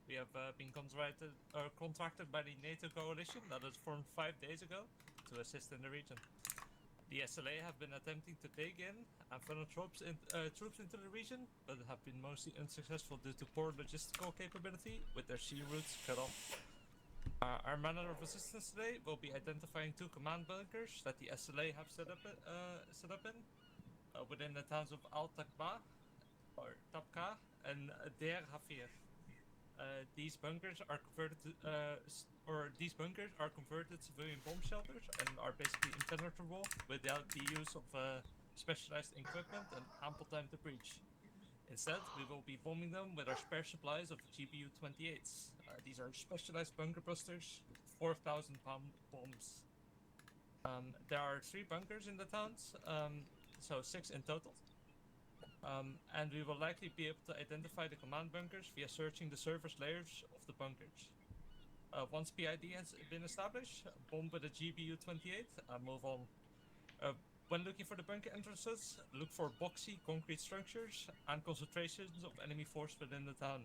We have been contracted by the NATO coalition that was formed 5 days ago to assist in the region. The SLA have been attempting to dig in and funnel troops into the region, but have been mostly unsuccessful due to poor logistical capability, with their sea routes cut off. Our manner of resistance today will be identifying 2 command bunkers that the SLA have set up in within the towns of Al Takba or Tabqa and Der Hafir. These bunkers are converted civilian bomb shelters and are basically impenetrable without the use of specialized equipment and ample time to breach. Instead, we will be bombing them with our spare supplies of GBU-28s. These are specialized bunker busters, 4,000-pound bombs. There are 3 bunkers in the towns, so 6 in total. And we will likely be able to identify the command bunkers via searching the surface layers of the bunkers. Once PID has been established, bomb with a GBU-28 and move on. When looking for the bunker entrances, look for boxy concrete structures and concentrations of enemy force within the town.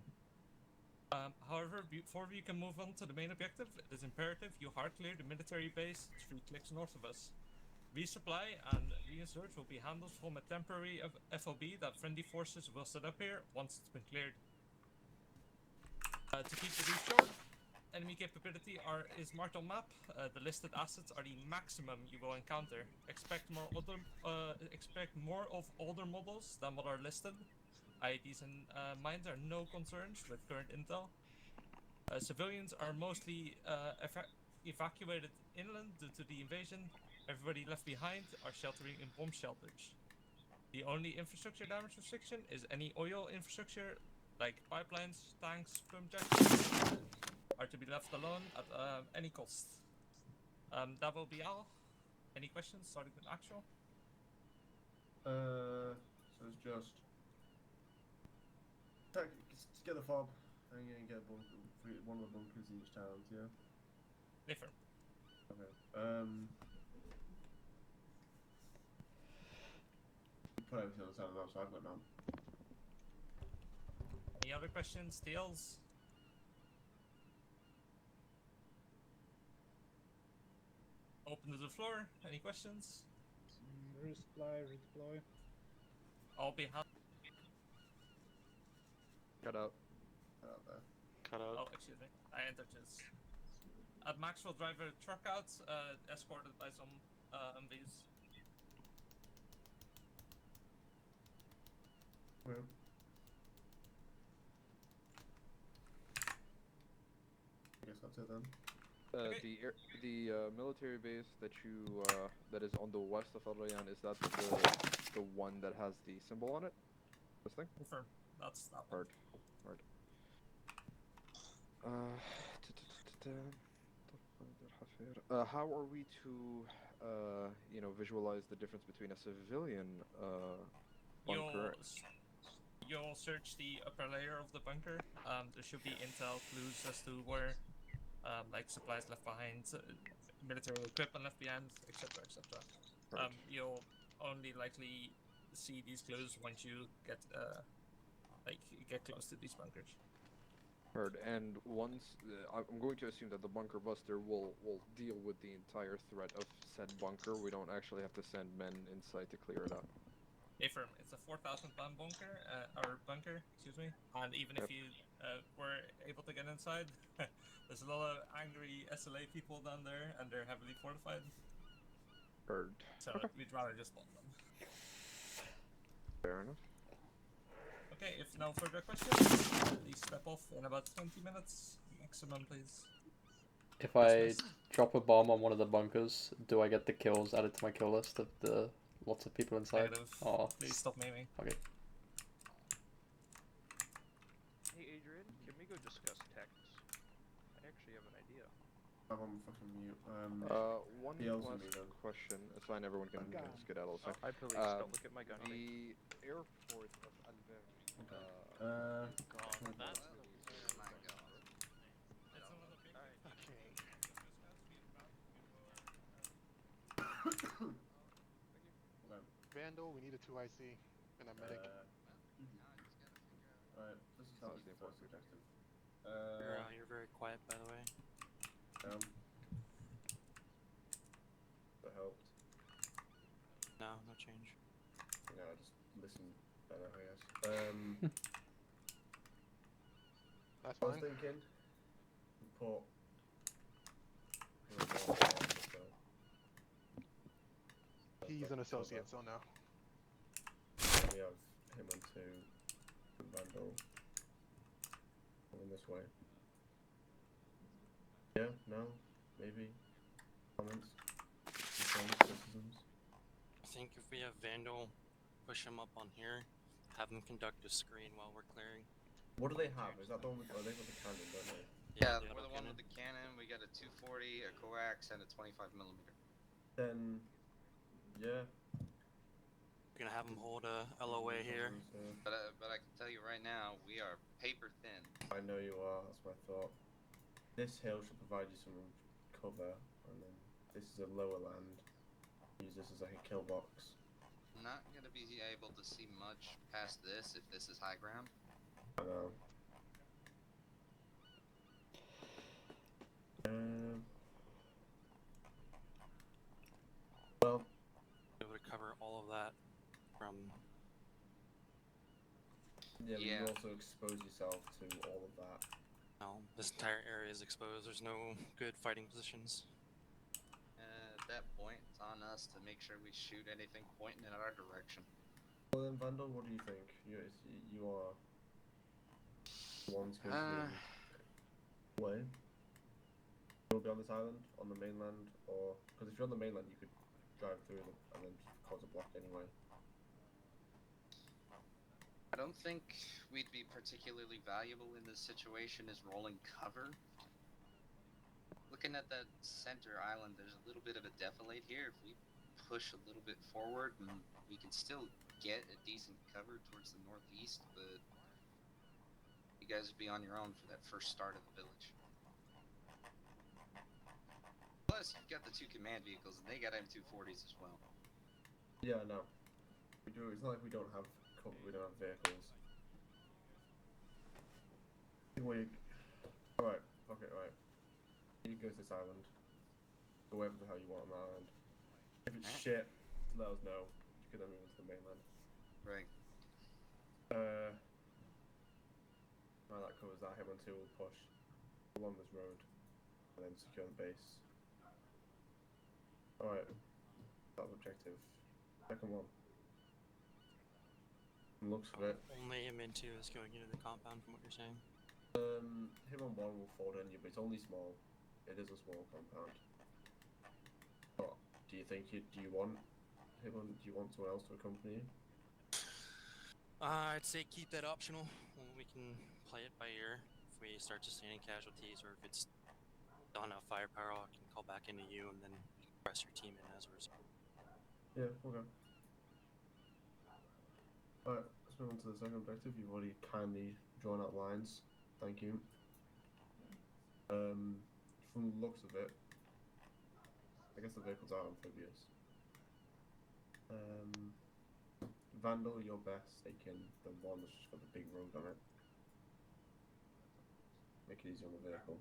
However, before we can move on to the main objective, it is imperative you hard clear the military base 3 clicks north of us. Resupply and reinsert will be handled from a temporary FOB that friendly forces will set up here once it's been cleared. To keep the reach short, enemy capability is marked on map. The listed assets are the maximum you will encounter. Expect more of older models than what are listed. IEDs and mines are no concerns with current intel. Civilians are mostly evacuated inland due to the invasion. Everybody left behind are sheltering in bomb shelters. The only infrastructure damage restriction is any oil infrastructure, like pipelines, tanks, pump jacks, are to be left alone at any cost. That will be all. Any questions starting with actual? So it's just get the fob and you're gonna get one of the bunkers in each town, yeah? Different. Okay. Put everything on the town outside right now. Any other questions, Tails? Open to the floor. Any questions? Resupply, redeploy. I'll be happy. Cut out. Out there. Cut out. Oh, excuse me. I entered this. Max will drive a truck out, escorted by some MVs. Well. I guess that's it then. Okay. The military base that you that is on the west of El Rayan, is that the one that has the symbol on it? This thing? Confirm. That's that one. Heard. How are we to visualize the difference between a civilian bunker? You'll search the upper layer of the bunker. There should be intel clues as to where, like supplies left behind, military equipment left behind, etc., etc. Right. You'll only likely see these clues once you get close to these bunkers. Heard. And once I'm going to assume that the bunker buster will deal with the entire threat of said bunker. We don't actually have to send men inside to clear it out. Affirm. It's a 4,000-pound bunker, excuse me. And even if you were able to get inside, there's a lot of angry SLA people down there, and they're heavily fortified. Heard. So we'd rather just bomb them. Fair enough. Okay, if no further questions, please step off in about 20 minutes maximum, please. If I drop a bomb on one of the bunkers, do I get the kills added to my kill list of the lots of people inside? Negative. Oh, Please stop maiming. okay. Hey Adrian, can we go discuss text? I actually have an idea. I'm on fucking mute. One Yells at last me, then. question. It's fine, everyone can skedaddle. So, Hi police, don't look at my gun. the airport of Alver. Okay. Vandal, we need a 2IC and a medic. Alright, this is how we Sounds first important. objective. That helped. No, no change. Yeah, I just listen better, I guess. That's I was fine. thinking, put. He's an associate, so no. We have him and two, and Vandal. Going this way. Yeah, no, maybe. Comments? Concerns, criticisms? I think if we have Vandal push him up on here, have him conduct a screen while we're clearing. What do they have? Is that the one with, oh, they've got the cannon, don't they? Yeah, the we're the one autocannon. with the cannon. We got a 240, a coax, and a 25mm. Then, yeah. We're gonna have him hold a LOA here. But I can tell you right now, we are paper thin. I know you are, that's my thought. This hill should provide you some cover, and then this is a lower land. Use this as like a kill box. Not gonna be able to see much past this if this is high ground. I know. Well, Be able to cover all of that from. yeah, but Yeah. you also expose yourself to all of that. No, this entire area is exposed. There's no good fighting positions. At that point, it's on us to make sure we shoot anything pointing in our direction. Well then, Vandal, what do you think? You are the ones going to be away. You'll be on this island, on the mainland, or because if you're on the mainland, you could drive through them and then just cause a block anyway. I don't think we'd be particularly valuable in this situation as rolling cover. Looking at that center island, there's a little bit of a defilade here. If we push a little bit forward, and we can still get a decent cover towards the northeast, but you guys would be on your own for that first start of the village. Plus, you've got the two command vehicles, and they got M240s as well. Yeah, no. We do. It's not like we don't have cover. We don't have vehicles. Alright. Okay. Right. You go to this island. Go wherever the hell you want on the island. If it's shit, let us know. You can then move into the mainland. Right. Well, that covers that. Him and two will push along this road and then secure the base. Alright. That's objective. Second one. Looks of it. Only M2 is going into the compound from what you're saying. Him on one will fold in you, but it's only small. It is a small compound. But do you think do you want him on? Do you want someone else to accompany you? I'd say keep that optional. We can play it by ear. If we start sustaining casualties, or if it's not enough firepower, I can call back into you and then press your team in as a result. Yeah. Okay. Alright, let's move on to the second objective. You've already kindly drawn out lines. Thank you. From the looks of it, I guess the vehicles are amphibious. Vandal, you're best taking the one that's just got the big road on it. Make it easy on the vehicle.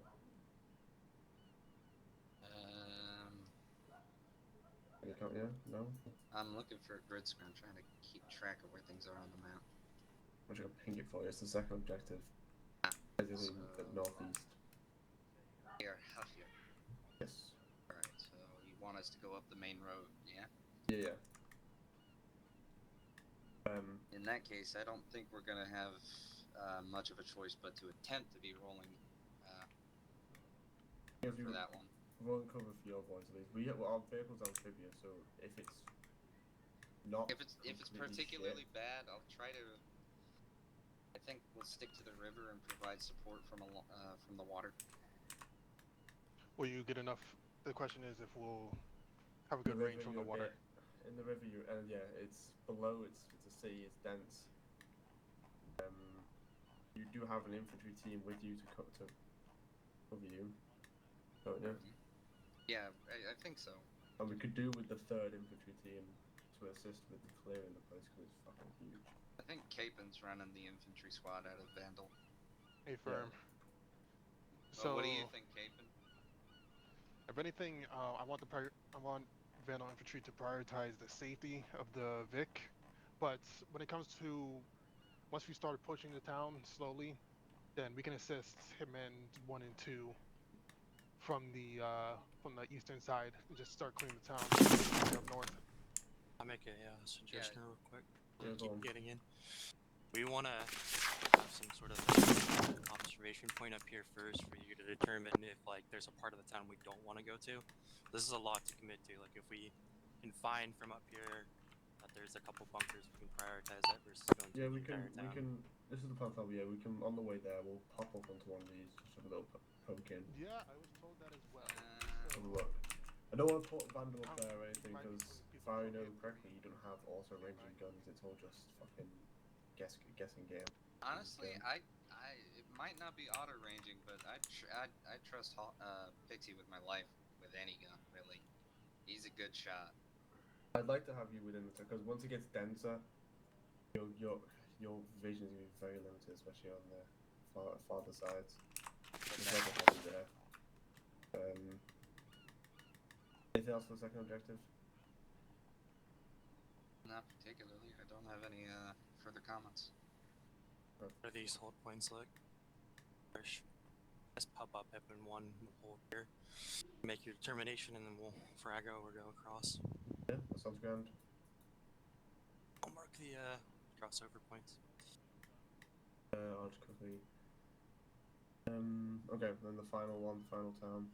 Any count, yeah? No? I'm looking for a grid screen. I'm trying to keep track of where things are on the map. I'm just gonna ping it for you. It's the second objective. Everything the northeast. We are Huffier. Yes. Alright, so you want us to go up the main road, yeah? Yeah. In that case, I don't think we're gonna have much of a choice but to attempt to be rolling If you for that one. run cover for your boys at least. Our vehicle's amphibious, so if it's not If it's completely particularly shit, bad, I'll try to. I think we'll stick to the river and provide support from the water. Will you get enough? The question is if we'll have a good range from the water. In the river, yeah, it's below. It's a sea. It's dense. You do have an infantry team with you to cover you, don't you? Yeah, I think so. And we could do with the 3rd infantry team to assist with clearing the place because it's fucking huge. I think Capen's running the infantry squad out of Vandal. A firm. Well, So what do you think, Capen? If anything, I want Vandal Infantry to prioritize the safety of the Vic, but when it comes to once we start pushing the town slowly, then we can assist Hitmen 1 and 2 from the eastern side and just start clearing the town up north. I'll make a suggestion real quick. Yeah, go on. Keep getting in. We want to have some sort of observation point up here first for you to determine if like there's a part of the town we don't want to go to. This is a lot to commit to. Like if we can find from up here that there's a couple bunkers, we can prioritize that versus going to Yeah, the we can. entire town. We can. This is the plan. Yeah, we can. On the way there, we'll pop up onto one of these, just have a little poke in. Yeah, I was told that as well. Have a look. I don't want to put Vandal up there or anything because if I know correctly, you don't have auto ranging guns. It's all just fucking guessing game. Honestly, it might not be auto ranging, but I trust Pixie with my life with any gun. Really, he's a good shot. I'd like to have you within the because once it gets denser, your vision is gonna be very limited, especially on the farther sides. There's not a heavy there. Anything else for the second objective? Not particularly. I don't have any further comments. What are these hold points like? Just pop up Hitman 1, we'll hold here. Make your determination and then we'll frag over, go across. Yeah, that sounds grand. I'll mark the crossover points. I'll just quickly. Okay, then the final one, final town.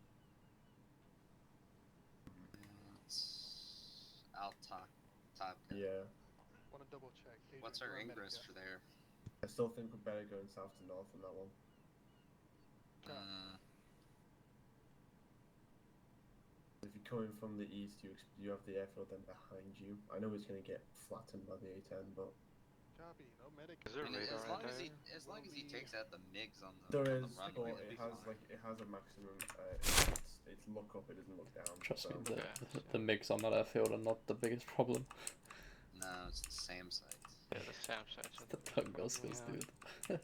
I'll talk. Yeah. Want to double check. Adrian, What's our you're on ingress Medica. for there? I still think we're better going south to north on that one. If you're coming from the east, you have the airfield then behind you. I know it's going to get flattened by the A-10, but Copy. No medic. Is there I mean, radar as out long as there? he takes out the MiGs on the there is. runway, But it'll be it has fine. it has a maximum. It's look up. It doesn't look down. Trust me, so. the MiGs on that airfield are not the biggest problem. No, it's the SAM sites. Yeah, the SAM sites. The Tunguskers, Yeah. dude.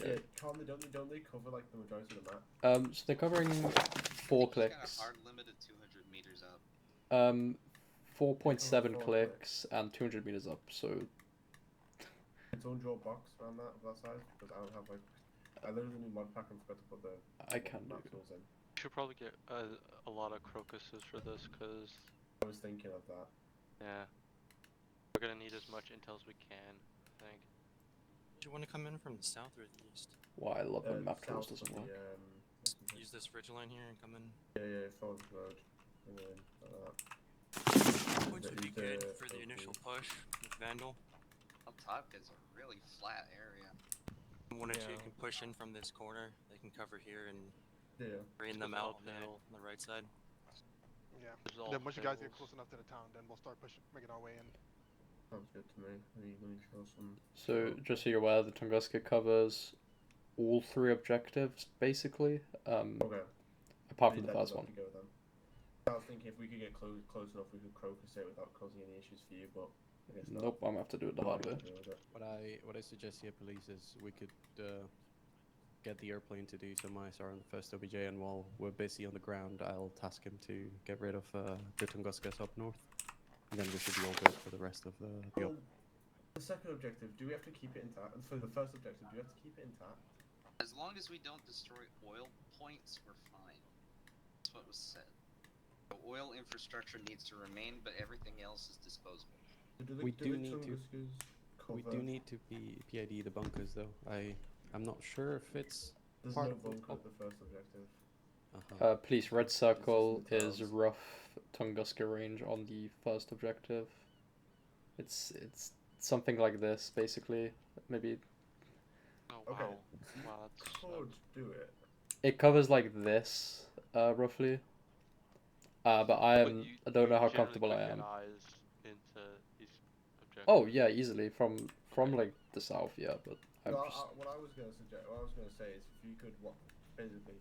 Yeah, don't they cover like the majority of the map? So they're covering 4 He's got a clicks. hard limit of 200 meters up. 4.7 4 clicks and 200 meters up. So Don't draw a box around that side because I don't have like. I learned a new mod pack and forgot to put the I can do. map tools in. We should probably get a lot of crocuses for this, because I was thinking of that. yeah, we're gonna need as much intel as we can, I think. Do you want to come in from the south or the east? why I love when map tools south of doesn't work. Use this ridge line here and come in. Yeah, forward road. And then like that. Points would be good for the initial push with Vandal. Up top is a really flat area. One or two Yeah. can push in from this corner. They can cover here and Yeah. rain them out on the right side. Yeah. There's all Then once you guys get hills. close enough to the town, then we'll start making our way in. Sounds good to me. Let me show some. So just so you're aware, the Tunguska covers all 3 objectives basically. Okay. Apart from the That first does one. have to go then. I was thinking if we could get close enough, we could crocus it without causing any issues for you, but I guess not. Nope, I'm gonna have to do it the hard way. What I suggest here, police, is we could get the airplane to do some ISR on the first OBJ, and while we're busy on the ground, I'll task him to get rid of the Tunguskas up north, and then we should be all good for the rest of the op. The second objective, do we have to keep it intact? And for the first objective, do we have to keep it intact? As long as we don't destroy oil points, we're fine. That's what was said. The oil infrastructure needs to remain, but everything else is disposable. We do need to PID the bunkers, though. I'm not sure if it's There's part no of the bunker at the first objective. Police, red circle is rough Tunguska range on the first objective. It's something like this, basically. Maybe Oh Okay. wow. Wow, that's Could do it. it covers like this, roughly. But I But don't know you how generally comfortable could I get am. eyes into these objectives. Oh yeah, easily from like the south, yeah. But I'm No, just what I was gonna say is if you could basically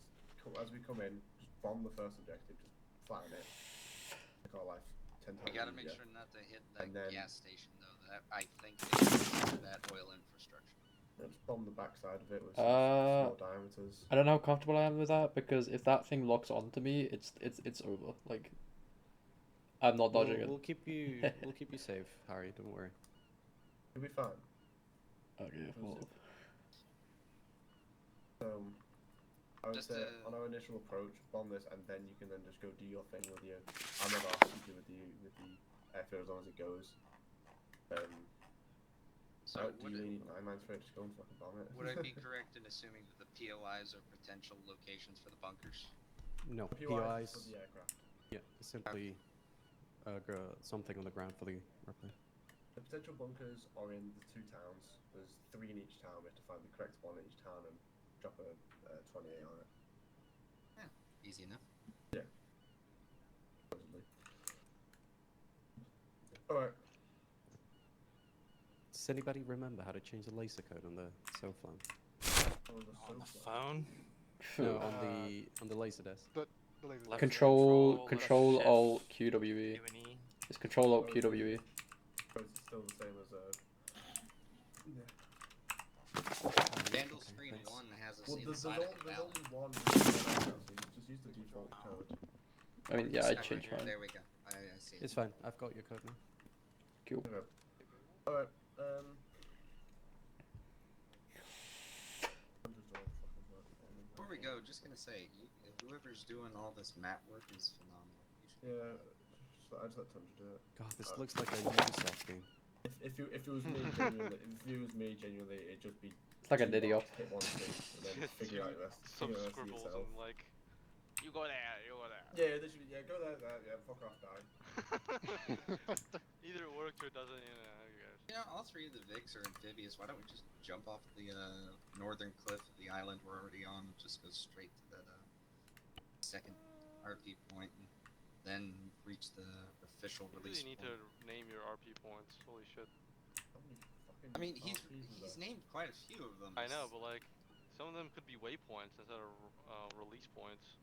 as we come in, just bomb the first objective, just flatten it. Make our life 10 times We gotta easier. make sure not to hit that And then- gas station, though. That I think they consider that oil infrastructure. Just bomb the backside of it with some Uh, small diameters. I don't know how comfortable I am with that because if that thing locks onto me, it's over. Like, I'm not dodging it. We'll keep you safe, Harry. Don't worry. You'll be fine. Okay, well, I would Just say to- on our initial approach, bomb this, and then you can then just go do your thing with your. I'm not asking you with the airfield as long as it goes. So Do you need 9 mines for it? Just go and fucking bomb it. would I be correct in assuming that the POIs are potential locations for the bunkers? No, POIs POIs. for the aircraft. Yeah, simply something on the ground for the airplane. The potential bunkers are in the 2 towns. There's 3 in each town. We have to find the correct one in each town and drop a 28 on it. Easy enough. Supposedly. Alright. Does anybody remember how to change the laser code on the Soflan? On the phone. No, on the laser desk. The laser. Left Control control, left Alt shift, QWE. Q&E. It's Control Alt QWE. It's still the same as Vandal Okay, Screen thanks. 1 has us Well, inside there's of the only valley. one. So just use the default code. I mean, yeah, I'd Right change here, mine. There we go. I see. It's fine. I've got your code now. Cool. Alright. Before we go, just gonna say, whoever's doing all this map work is phenomenal. You should- Yeah, I just let Tundra do it. God, this looks like a Ubisoft game. If it was me genuinely, it'd just be. It's like a 2 Diddy dots, up. hit one thing, and then figure out the rest. Some figure out the rest scribbles yourself. and like, you go there, you go there. Yeah, they should. Yeah, go there. Yeah, fuck off, die. Either it works or it doesn't. You know, you guys. You know, all 3 of the Vics are amphibious. Why don't we just jump off the northern cliff of the island we're already on, and just go straight to that second RP point, and then reach the official You release really need point. to name your RP points. Holy shit. How many fucking I mean, he's RPs is there? named quite a few of them. I know, but like, some of them could be waypoints instead of release points.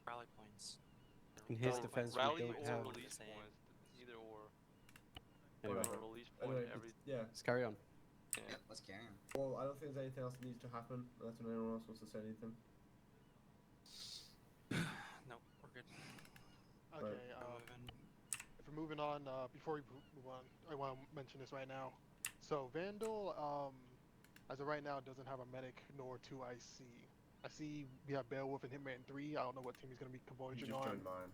Rally points. In his Rally defense, points. we Rally don't or have- release Same. points. Either or. Anyway, Or a release point Anyway, every. yeah. let's carry on. Yeah. Yeah, let's carry on. Well, I don't think there's anything else that needs to happen unless anyone else wants to say anything. Nope, we're good. Okay, We're moving. if we're moving on, before we move on, I want to mention this right now. So Vandal, as of right now, doesn't have a medic nor 2 IC. I see we have Beowulf and Hitman 3. I don't know what team he's going to be You converging just on. joined mine.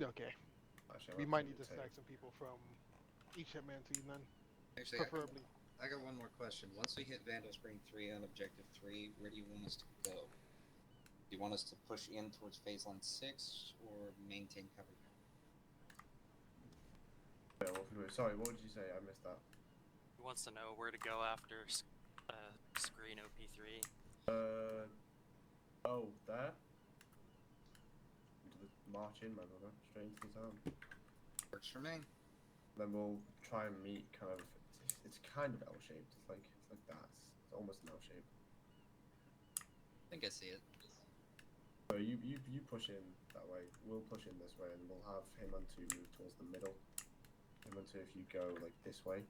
Okay, Actually, we I'm might gonna need to take- snag some people from each Hitman team then, Actually, preferably. I got one more question. Once we hit Vandal Spring 3 on Objective 3, where do you want us to go? Do you want us to push in towards Phase Line 6 or maintain cover? Yeah, sorry, what did you say? I missed that. Who wants to know where to go after screen OP3? Oh, there? Into the march in, my brother. Straight into the town. Works for me. Then we'll try and meet kind of. It's kind of L-shaped. It's like that. It's almost an L shape. I think I see it. So you push in that way. We'll push in this way, and we'll have him and 2 move towards the middle. Him and 2, if you go like this way,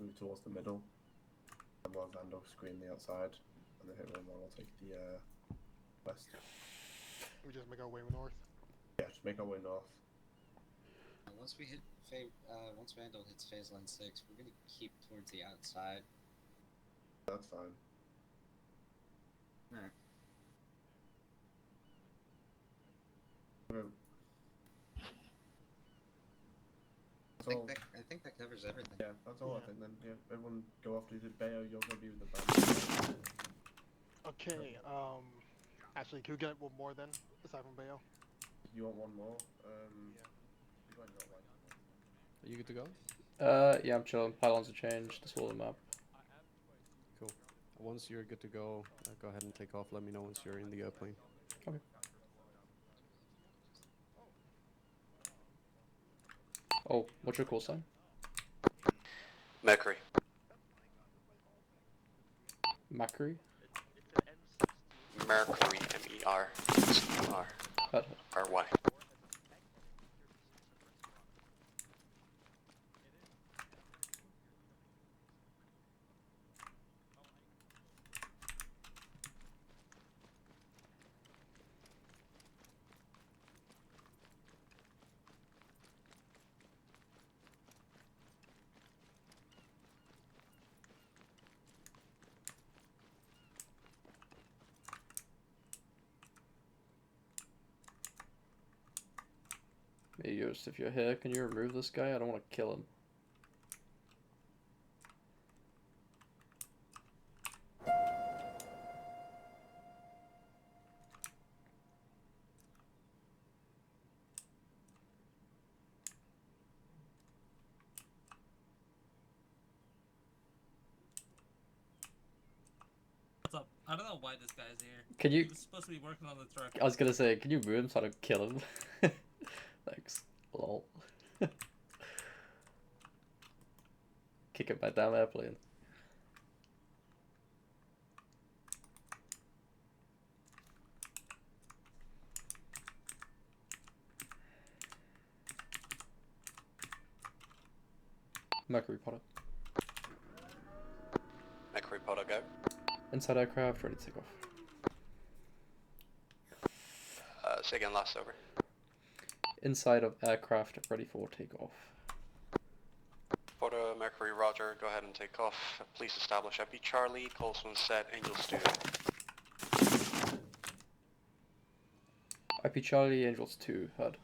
move towards the middle, and we'll have Vandal screen the outside, and then Hitman will take the west. We just make our way north. Yeah, just make our way north. Once we hit once Vandal hits Phase Line 6, we're gonna keep towards the outside. That's fine. Alright. Okay. I think that covers everything. Yeah, that's all I Yeah. think then. Yeah, everyone go off to the Bayo, you're gonna be with the band. Okay, actually, can we get one more then, aside from Bayo? You want one more? You might not like Are you good to go? Yeah, I'm chilling. Pylons are changed. That's all the map. Cool. Once you're good to go, go ahead and take off. Let me know once you're in the airplane. Okay. Oh, what's your call sign? Mercury. Macri? Mercury, M-E-R-C-U-R. R-Y. Hey, Yost, if you're here, can you remove this guy? I don't want to kill him. What's up? I don't know why this guy's here. Can you? He was supposed to be working on the truck. I was gonna say, can you move him so I don't kill him? Thanks. Lol. Kick it my damn airplane. Mercury Potter. Mercury Potter, go. Inside aircraft, ready to take off. Say again, last over. Inside of aircraft, ready for takeoff. Potter, Mercury, Roger, go ahead and take off. Please establish IP Charlie, Colson set, Angels 2. IP Charlie, Angels 2, heard.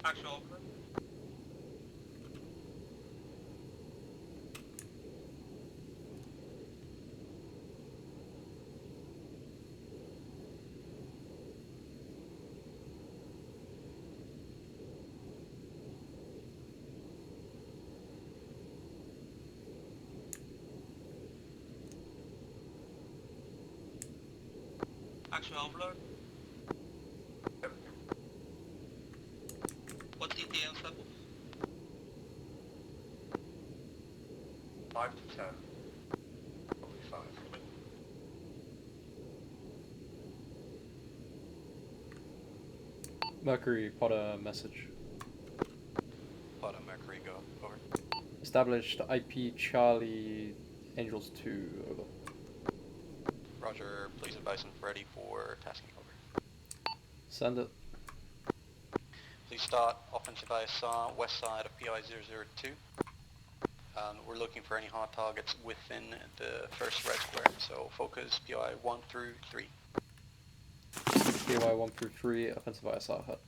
Actual. Actual overload. What's ETL level? 5 to 10. Probably 5. Mercury Potter message. Potter, Mercury, go. Over. Established IP Charlie Angels 2, over. Roger, please advise I'm ready for tasking over. Send it. Please start offensive ISR west side of PI 002. We're looking for any hard targets within the first red square, so focus PI 1 through 3. PY 1 through 3, offensive ISR hut.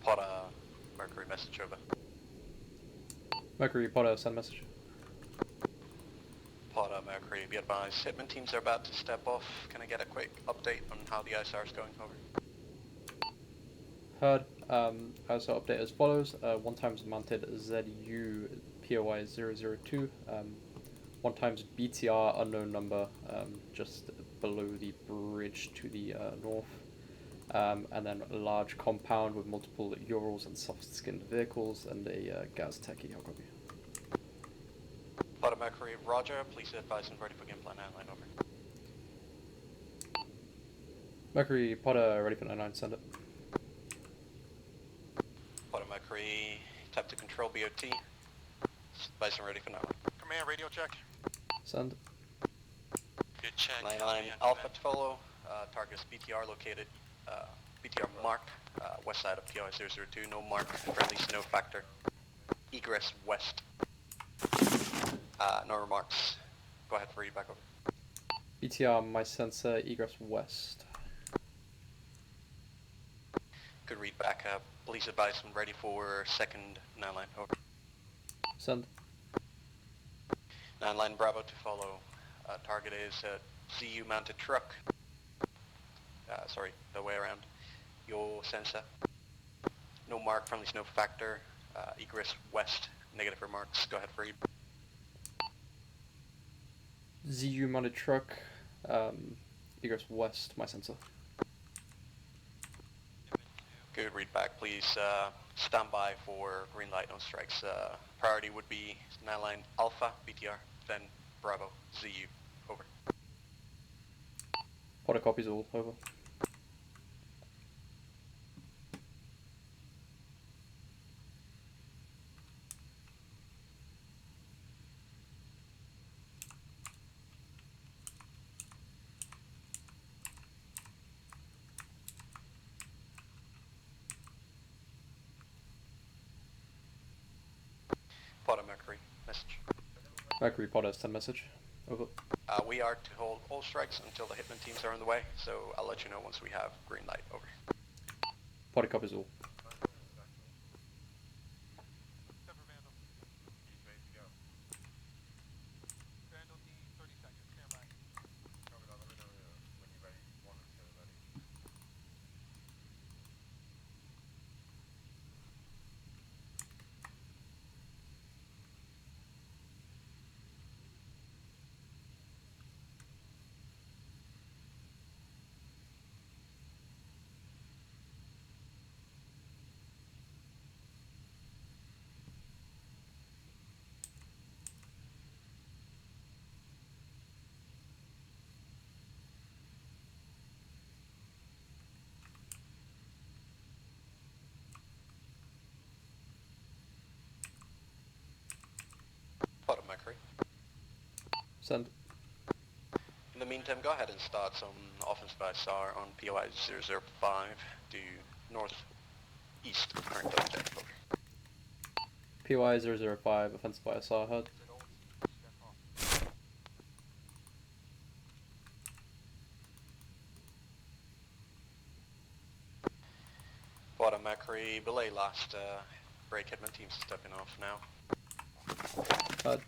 Potter, Mercury message over. Mercury, Potter, send message. Potter, Mercury, be advised, Hitman teams are about to step off. Can I get a quick update on how the ISR is going? Over. Heard. ISR update as follows. 1 times mounted ZU POI 002. 1 times BTR unknown number, just below the bridge to the north. And then a large compound with multiple Urals and soft-skinned vehicles and a gas techie. I'll copy. Potter, Mercury, Roger. Please advise I'm ready for game plan 9 over. Mercury, Potter, ready for 9-9, send it. Potter, Mercury, tap to control BOT. Advise I'm ready for 9. Command, radio check. Send. Good check. 9-9 Alpha to follow. Target is BTR located. BTR marked. West side of POI 002. No mark. Friendly snow factor. Egress west. No remarks. Go ahead for read back over. BTR, my sensor, egress west. Good read back. Please advise when ready for second 9-line. Over. Send. 9-line Bravo to follow. Target is a ZU mounted truck. Sorry, the way around. Your sensor. No mark, friendly snow factor. Egress west. Negative remarks. Go ahead for read. ZU mounted truck, egress west, my sensor. Good read back. Please stand by for green light on strikes. Priority would be 9-line Alpha, BTR, then Bravo, ZU. Over. Potter copies all, over. Potter Mercury, message. Mercury Potter, send message. Over. We are to hold all strikes until the hitman teams are on the way, so I'll let you know once we have green light. Over. Potter copies all. Potter Mercury. Send. In the meantime, go ahead and start some offensive SR on POI 005 due northeast current objective. Over. PY 005, offensive by SR, heard. Potter Mercury, belay last break. Hitman teams stepping off now. Heard.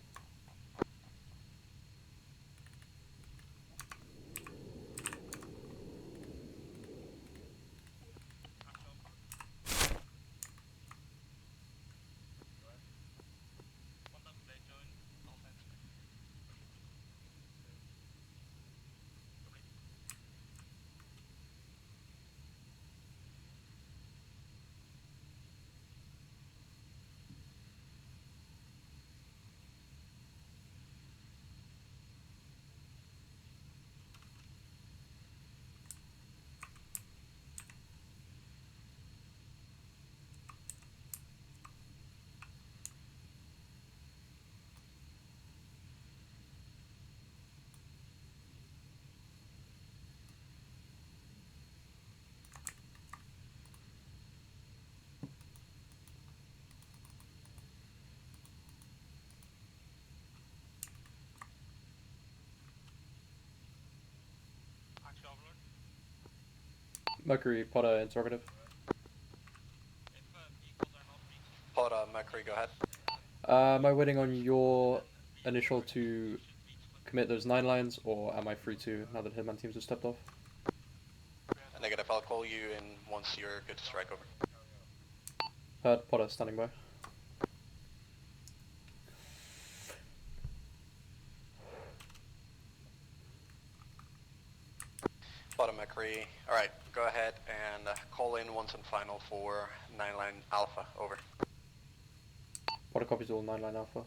Mercury, Potter, interrogative. Potter Mercury, go ahead. Am I waiting on your initial to commit those 9 lines, or am I free to now that Hitman teams have stepped off? Negative, I'll call you in once you're good to strike. Over. Heard. Potter, standing by. Potter Mercury, alright, go ahead and call in once and final for 9-line Alpha. Over. Potter copies all, 9 line alpha.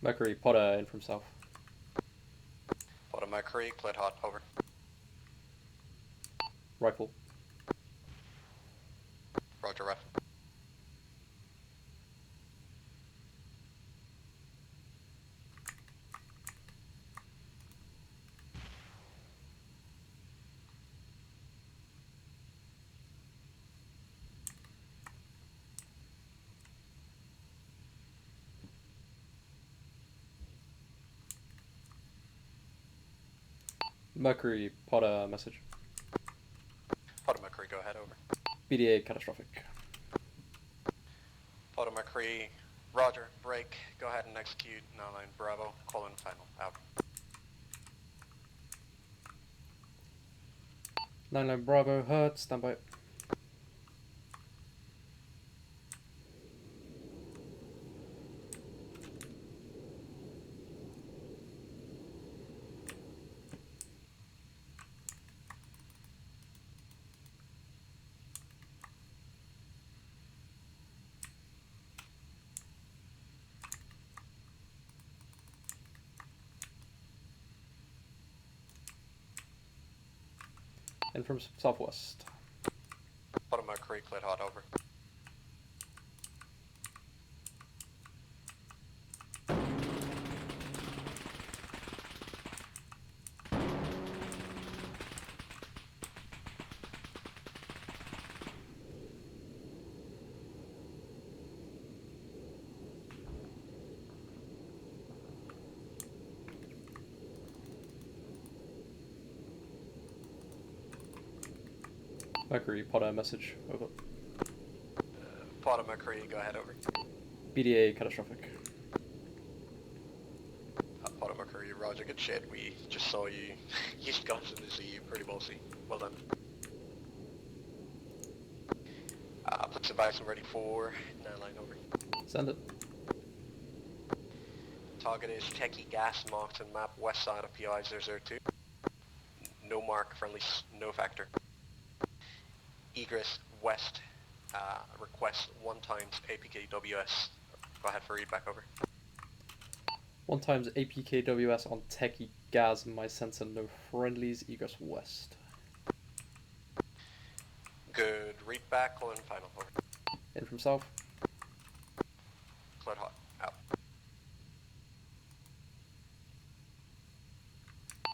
Mercury, Potter in from south. Potter Mercury, cleared hot. Over. Rifle. Roger, rifle. Mercury, Potter message. Potter Mercury, go ahead, over. BDA catastrophic. Potter Mercury, roger, break, go ahead and execute 99 Bravo, call in final, out. 99 Bravo, heard, standby. In from southwest. Potter Mercury, cleared hot, over. Mercury, Potter message, over. Potter Mercury, go ahead, over. BDA catastrophic. Potter Mercury, roger, good shit, we just saw you use guns in the ZU, pretty ballsy, well done. Put some bison ready for 99, over. Send it. Target is Techie Gas, marked on map west side of PI 002. No mark, friendly, no factor. Egress west, request 1 times APKWS. Go ahead for read back, over. 1 times APKWS on Techie Gas, my sensor, no friendlies, egress west. Good, read back, call in final, over. In from south. Cleared hot, out.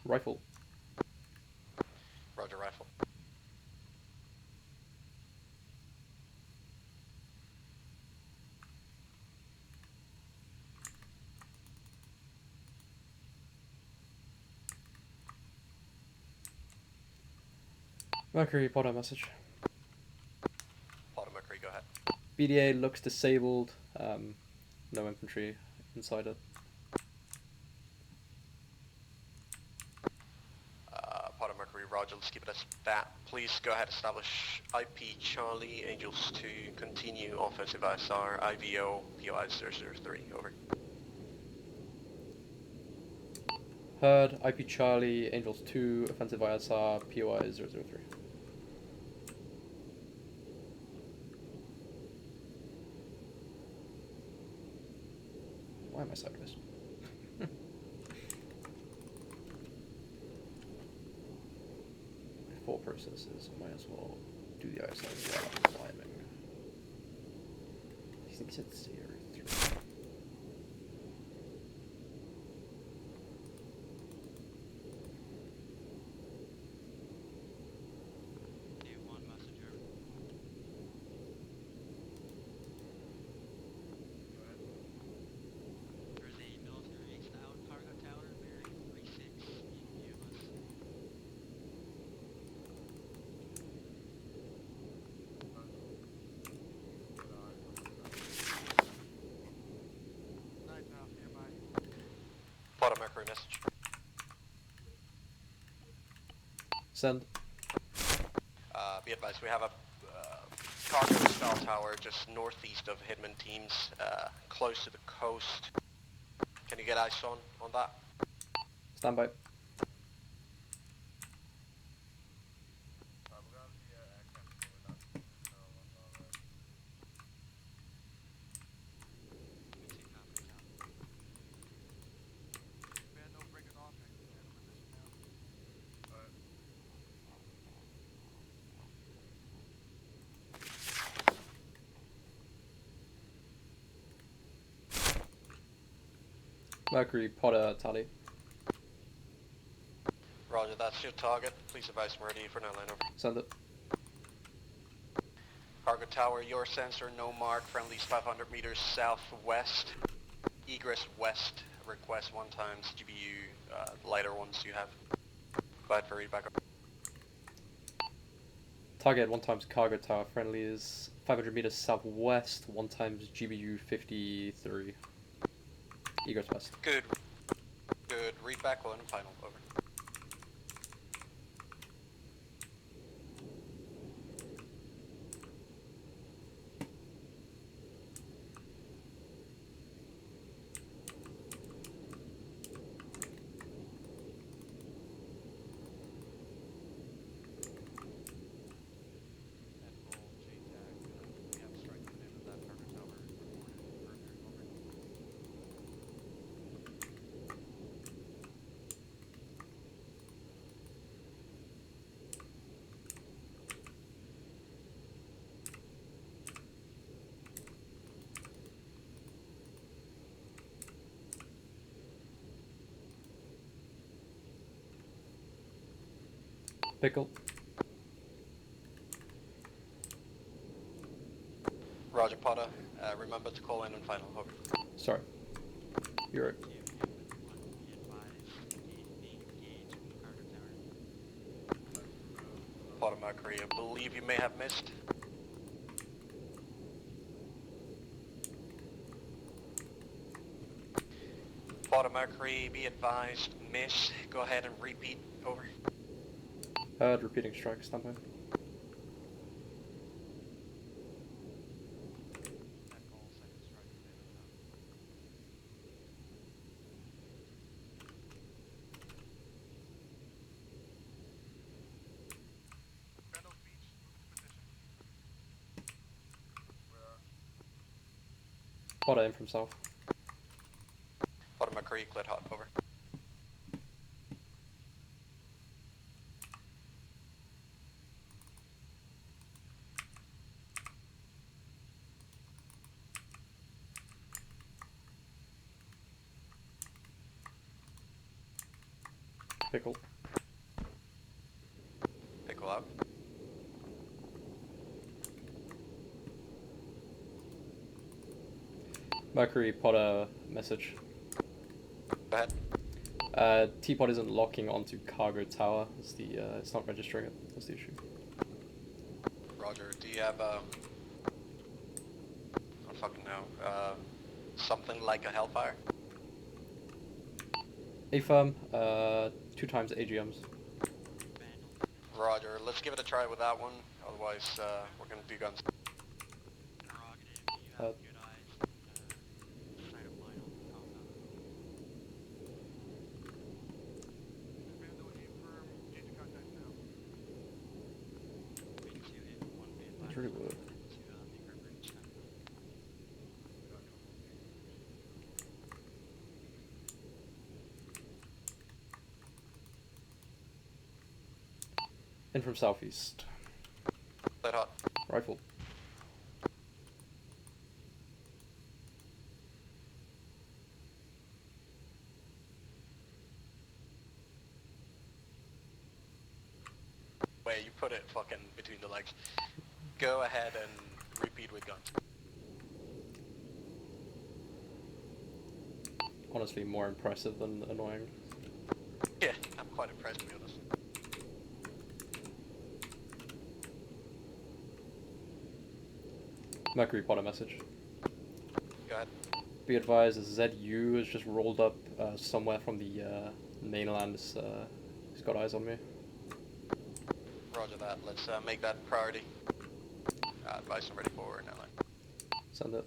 Rifle. Roger, rifle. Mercury, Potter message. Potter Mercury, go ahead. BDA looks disabled. No infantry inside it. Potter Mercury, roger, let's keep it as that. Please go ahead, establish IP Charlie, Angels 2, continue offensive ISR, IVO, POI 003, over. Heard, IP Charlie, Angels 2, offensive ISR, POI 003. Why am I sideways? Four processes, might as well do the ISR while I'm climbing. I think he said 0 3. Potter Mercury, message. Send. Be advised, we have a cargo style tower just northeast of Hitman teams, close to the coast. Can you get eyes on that? Stand by. Mercury, Potter, Tally. Roger, that's your target. Please advise I'm ready for 9 line over. Send it. Cargo tower, your sensor, no mark, friendlies 500 meters southwest. Egress west, request 1 times GBU, lighter ones you have. Go ahead for read back up. Target 1 times cargo tower. Friendly is 500 meters southwest. 1 times GBU 53. Egress west. Good. Good. Read back one and final. Over. Pickle. Roger, Potter. Remember to call in and final. Over. Sorry. You're right. Potter Mercury, I believe you may have missed. Potter Mercury, be advised, miss. Go ahead and repeat. Over. Repeating strike. Stand by. Potter in from south. Potter Mercury, cleared hot. Over. Pickle. Pickle out. Mercury, Potter, message. Go ahead. Teapot isn't locking onto cargo tower. It's the it's not registering it. That's the issue. Roger. Do you have I don't fucking know. Something like a Hellfire? Affirm. 2 times AGMs. Roger. Let's give it a try with that one. Otherwise, we're gonna do guns. It's really weird. In from southeast. Cleared hot. Rifle. Where you put it fucking between the legs. Go ahead and repeat with guns. Honestly, more impressive than annoying. Yeah, I'm quite impressed to be honest. Mercury, Potter, message. Go ahead. Be advised, ZU has just rolled up somewhere from the mainland. He's got eyes on me. Roger that. Let's make that priority. Advice I'm ready for now. Send it.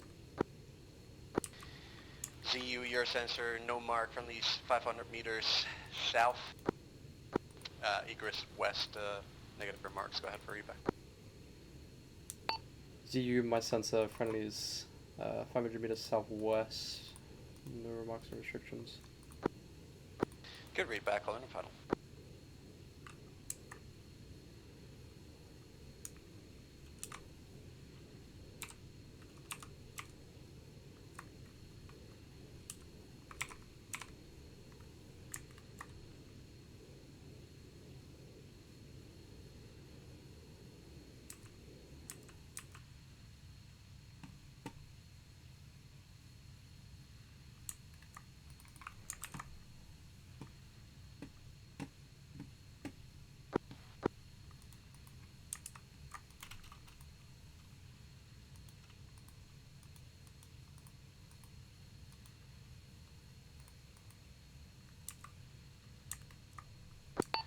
ZU, your sensor, no mark from these 500 meters south. Egress west, negative remarks. Go ahead for reback. ZU, my sensor, friendly is 500 meters southwest. No remarks or restrictions. Good read back, call in and final.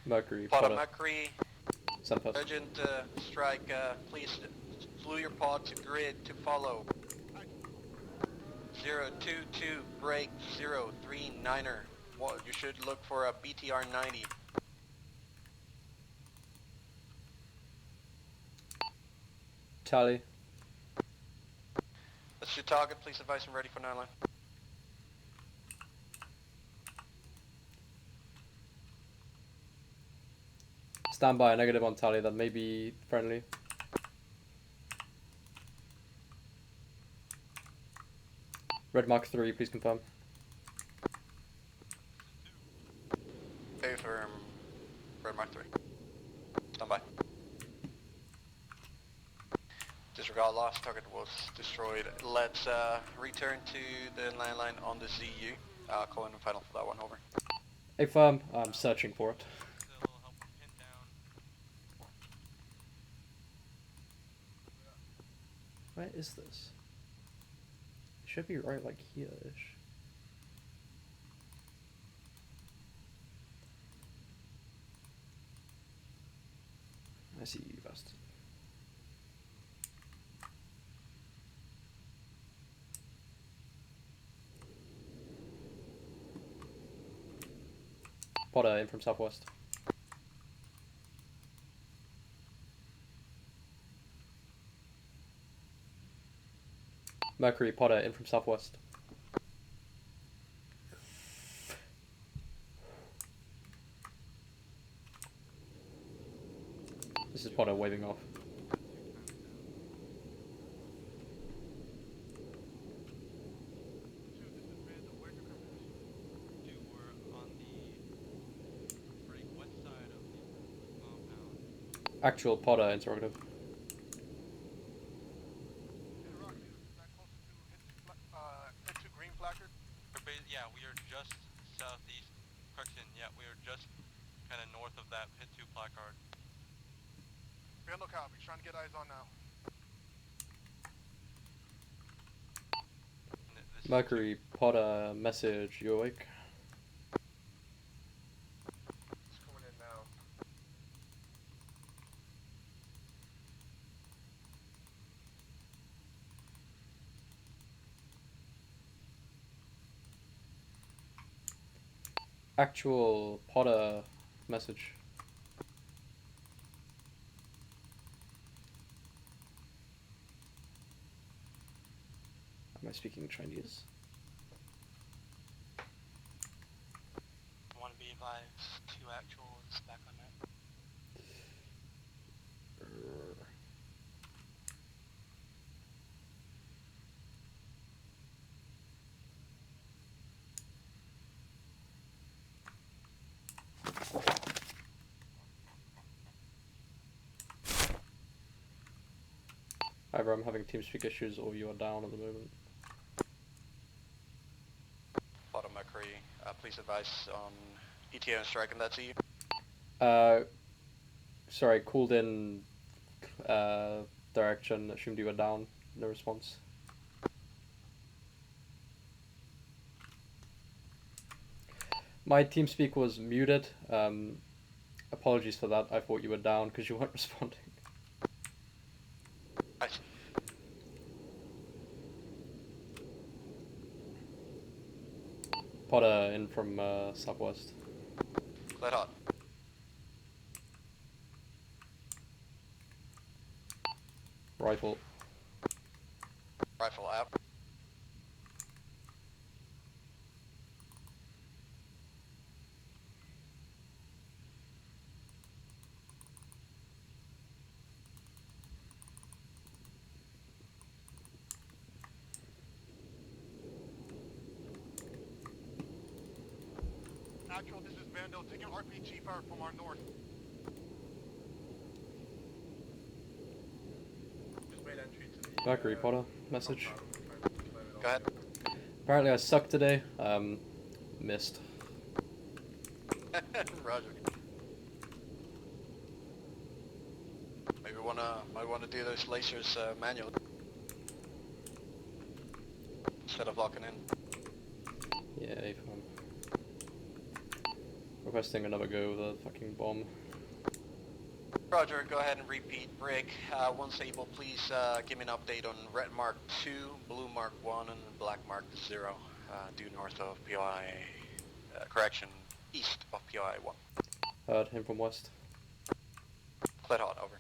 Mercury, Pod Potter, on Mercury, send first. urgent strike, please flew your pod to grid to follow. 022 break 039er. What you should look for a BTR 90. Tally. That's your target, please advise I'm ready for 9 line. Stand by, negative on tally, that may be friendly. Red Mark 3, please confirm. Confirm. Red Mark 3. Stand by. Disregard lost, target was destroyed. Let's return to the landline on the ZU. Call in the final for that one, over. A firm, I'm searching for it. Where is this? It should be right like here-ish. I see you, bastard. Potter in from southwest. Mercury, Potter in from southwest. This is Potter waving off. Actual Potter interrogative. Yeah, we are just southeast. Correction, yeah, we are just kind of north of that hit 2 placard. Vandal copy, trying to get eyes on now. Mercury, Potter, message, you awake? It's coming in now. Actual Potter message. Am I speaking Chinese? Want to be advised, 2 actual is back on that. Either I'm having TeamSpeak issues or you are down at the moment. Bottom Mercury, please advise on ETA and strike, and that's you. Sorry, called in direction, assumed you were down, no response. My TeamSpeak was muted, apologies for that, I thought you were down because you weren't responding. Potter in from southwest. Clear hot. Rifle. Rifle out. Actual, this is Vandal, taking RPG fire from our north. Just made entry to the... Mercury, Potter, message. Go ahead. Apparently I sucked today, missed. Roger. Maybe might wanna do those lasers manually instead of locking in. Yeah, fine. Requesting another go with a fucking bomb. Roger, go ahead and repeat break. Once able, please give me an update on red mark 2, blue mark 1, and black mark 0, due north of POI, correction, east of POI 1. Heard him from west. Clear hot, over.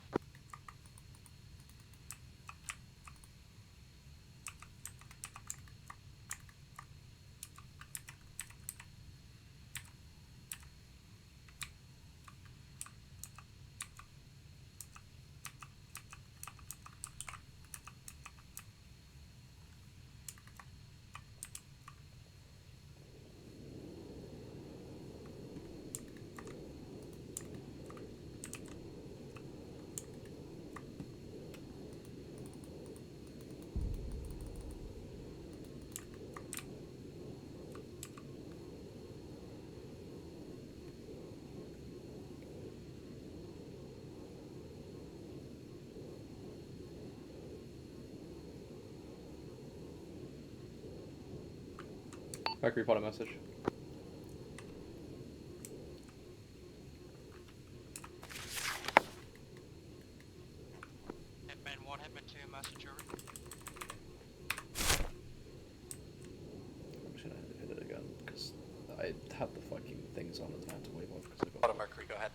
Mercury, report a message. Hitman 1, Hitman 2, message over. I'm just gonna hit it again, because I had the fucking things on and I had to wave off because I got... Auto Mercury, go ahead.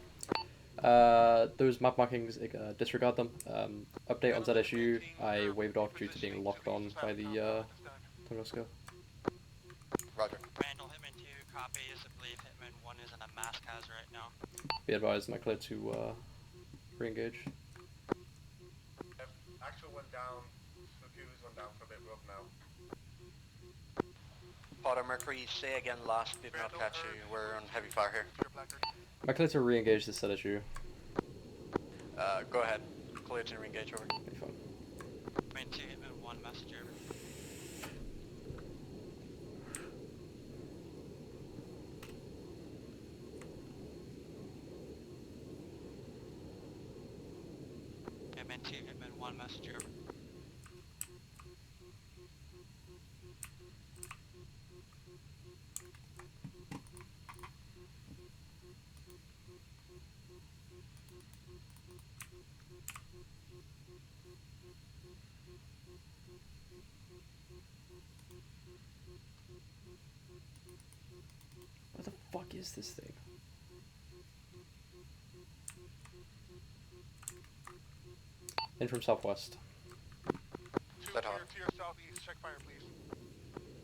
Those map markings, disregard them. Update on ZSU, I waved off due to being locked on by the Tunguska. Roger. Randall, Hitman 2, copies. I believe Hitman 1 is in a mask house right now. Be advised, am I clear to re-engage? Yep. Actual went down. Fuse went down for a bit. We're up now. Auto Mercury, say again last, did not catch you. We're on heavy fire here. Am I clear to re-engage this ZSU? Go ahead. Clear to re-engage, over. Be fine. Hitman 2, Hitman 1, message over. Hitman 2, Hitman 1, message over. What the fuck is this thing? In from southwest. Clear hot. To your southeast, check fire, please.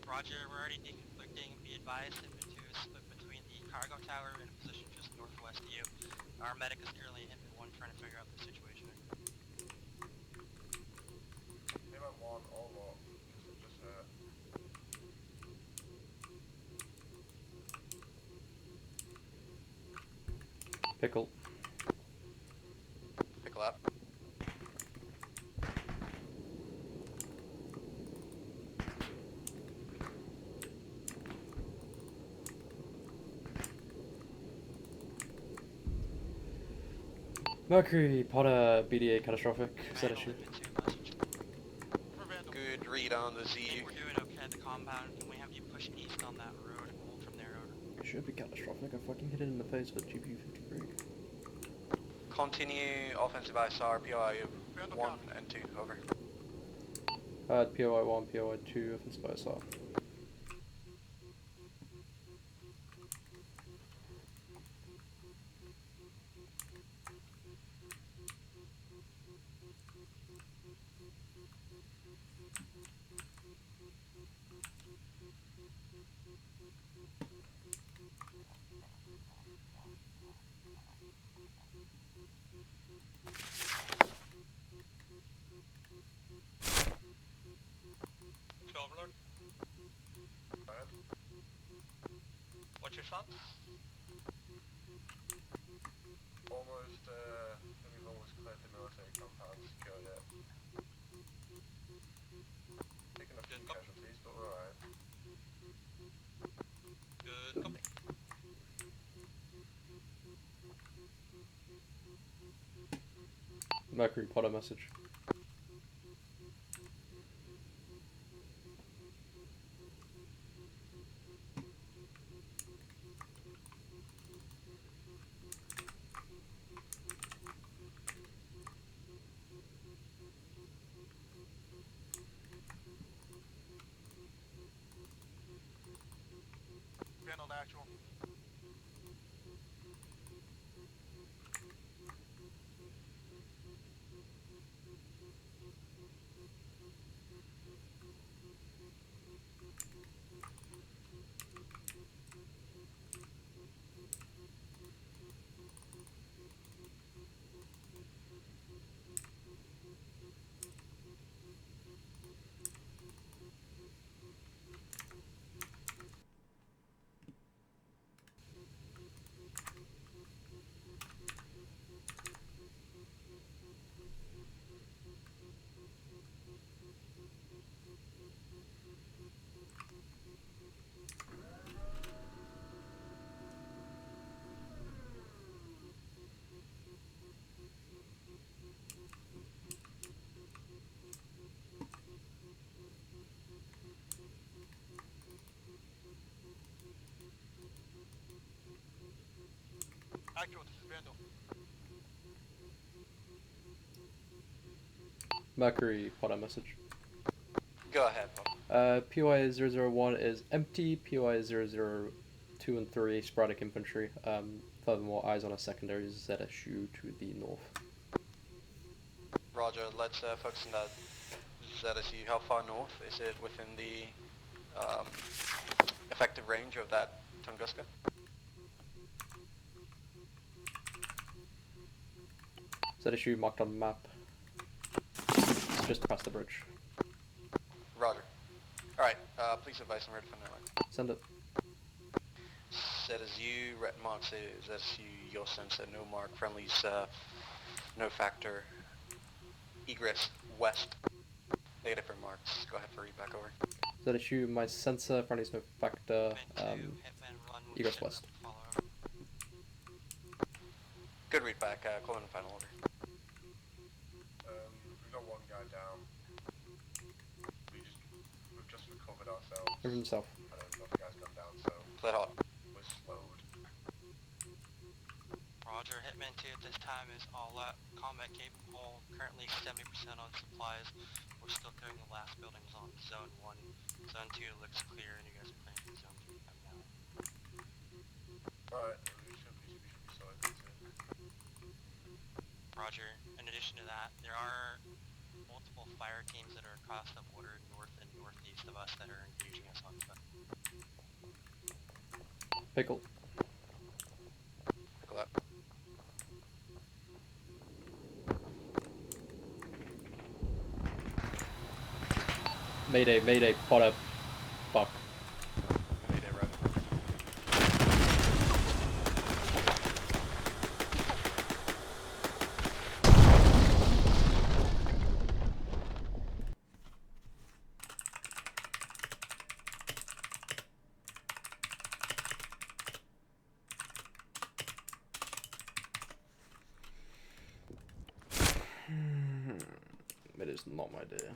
Roger, we're already deconflicting. Be advised, Hitman 2 is split between the cargo tower and a position just northwest of you. Our medic is currently in Hitman 1 trying to figure out the situation. Hitman 1, all what? Just Pickle. Pickle up. Mercury, Potter, BDA, catastrophic, ZSU. Hitman 2, message. Good read on the I think ZU. we're doing okay at the compound. Can we have you push east on that road and hold from there over? It should be catastrophic, I fucking hit it in the face with GPU 50 break. Continue offensive ISR, POI 1 and 2, over. POI 1, POI 2, offensive ISR. Overlord. What's your son? almost, we've almost cleared the military compound, secured it. Taking a few casualties, but we're alright. Good company. Mercury, Potter message. Actual. Actual, this is Vandal. Mercury, Potter message. Go ahead, Bob. POI 001 is empty. POI 002 and 3 sporadic infantry. Furthermore, eyes on a secondary ZSU to the north. Roger, let's focus on that ZSU. How far north? Is it within the effective range of that Tunguska? ZSU marked on map. It's just past the bridge. Roger. Alright, please advise I'm ready for that line. Send it. ZSU, red marks is ZSU, your sensor, no mark, friendlies, no factor. Egress, west. Negative for marks. Go ahead for read back over. ZSU, my sensor, friendly's no factor. Egress west. Good read back, call in the final order. We've got one guy down. We've just recovered ourselves. Everyone south. I don't know if the guy's gone down, so Clear hot. we're slowed. Roger, Hitman 2 at this time is all out, combat capable, currently 70% on supplies. We're still clearing the last buildings on Zone 1. Zone 2 looks clear and you guys are clearing from Zone 3 right now. Alright, we should be sorted. Roger, in addition to that, there are multiple fire teams that are across the border north and northeast of us that are engaging us on foot. Pickle. Pickle up. Mayday, mayday, Potter. Fuck. Mayday, red. It is not my day.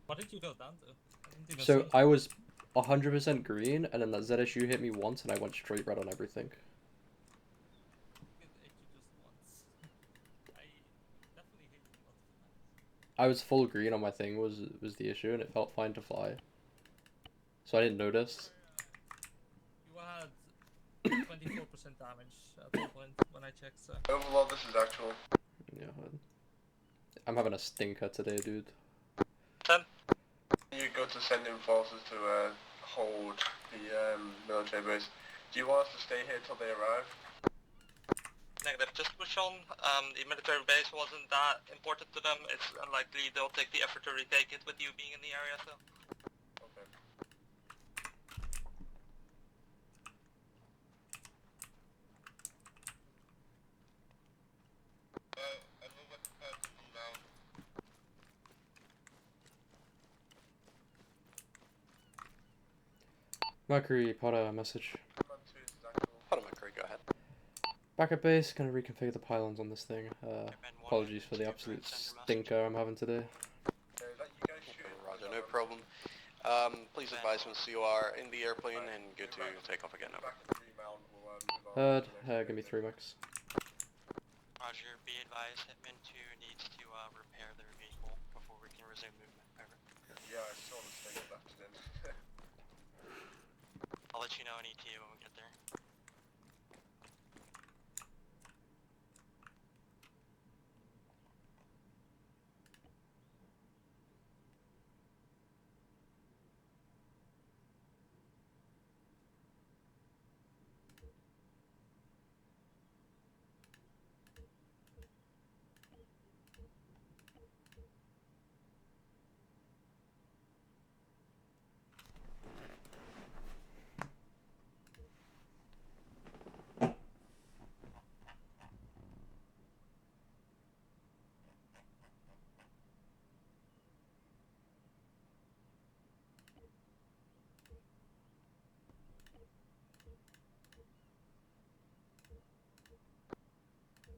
What did you go down to? I didn't even So see. I was 100% green, and then that ZSU hit me once, and I went straight red on everything. It hit you just once. I definitely hit you lots of times. I was full green on my thing was the issue, and it felt fine to fly. So I didn't notice. You had 24% damage at one point when I checked, so. Overlord, this is actual. Yeah, I'm having a stinker today, dude. 10. You go to send in forces to hold the military base. Do you want us to stay here till they arrive? Negative, just push on. The military base wasn't that important to them. It's unlikely they'll take the effort to retake it with you being in the area, so. Okay. Mercury, Potter, message. Hold on, Mercury, go ahead. Back at base, gonna reconfigure the pylons on this thing. Apologies for the absolute stinker I'm having today. Roger, no problem. Please advise once you are in the airplane and good to take off again. Over. Heard, give me 3 mix. Roger, be advised, Hitman 2 needs to repair their vehicle before we can resume movement. Over. Yeah, I saw the let you know an ETA when we get there.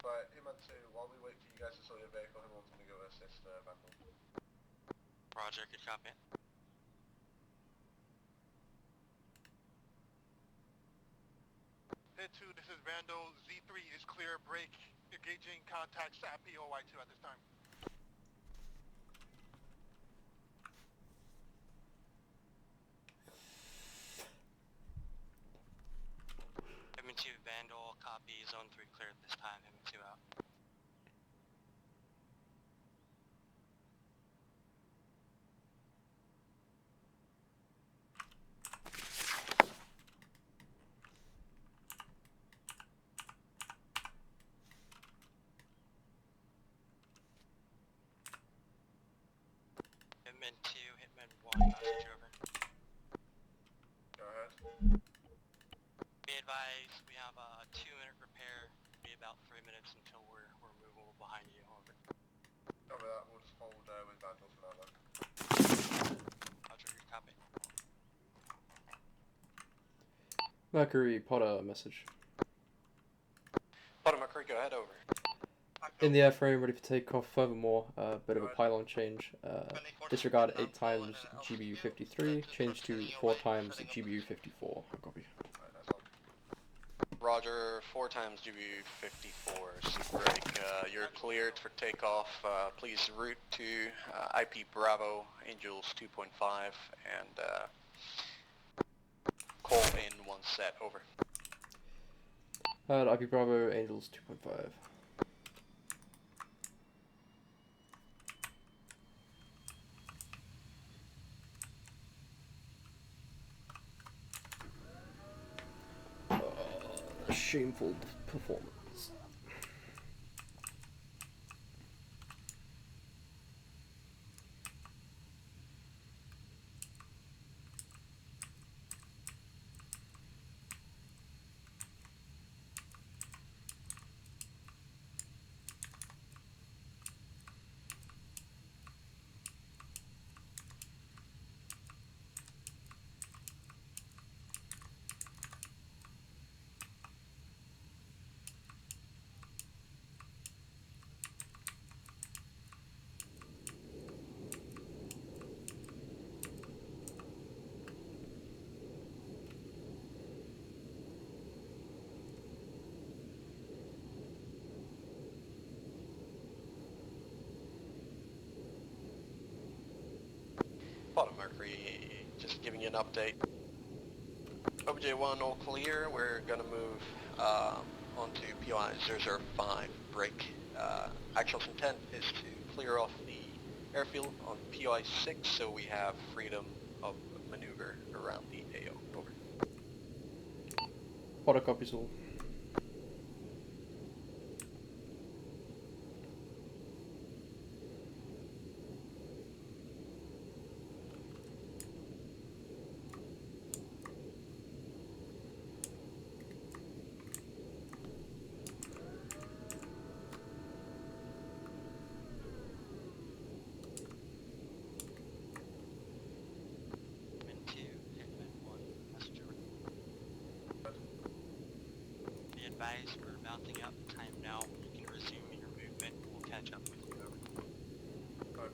But A-10C, while we wait for you guys to sort your vehicle, everyone's gonna go assist Vandal. Roger, good copy. Hit 2, this is Vandal. Z3 is clear. Break. Engaging contacts at POI2 at this time. Hitman 2, Vandal, copy. Zone 3 clear at this time. Hitman 2 out. Hitman 2, Hitman 1, message over. Go ahead. Be advised, we have a 2-minute repair. Be about 3 minutes until we're movable behind you. Over. Cover that, we'll just hold with Vandal for now then. Roger, good copy. Mercury, Potter, message. Bottom Mercury, go ahead, over. In the airframe, ready for takeoff. Furthermore, bit of a pylon change. Disregard 8 times GBU 53, change to 4 times GBU 54. Copy. Roger, 4 times GBU 54. Super break. You're cleared for takeoff. Please route to IP Bravo, Angels 2.5, and call in 1 set. Over. IP Bravo, Angels 2.5. Shameful performance. Bottom Mercury, just giving you an update. OBJ1 all clear. We're gonna move onto POI 005 break. Actual intent is to clear off the airfield on POI 6 so we have freedom of maneuver around the AO. Over. Potter copies all. Hitman 2, Hitman 1, message over. Be advised, we're mounting up. Time now. You can resume your movement. We'll catch up with you. Over.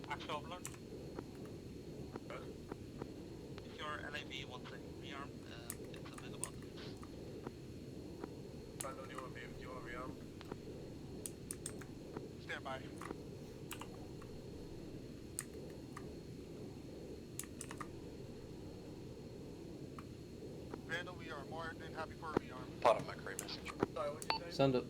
Actual overload. If your LAV wants to rearm, it's available. Vandal, do you want to rearm? Stand by. Send it.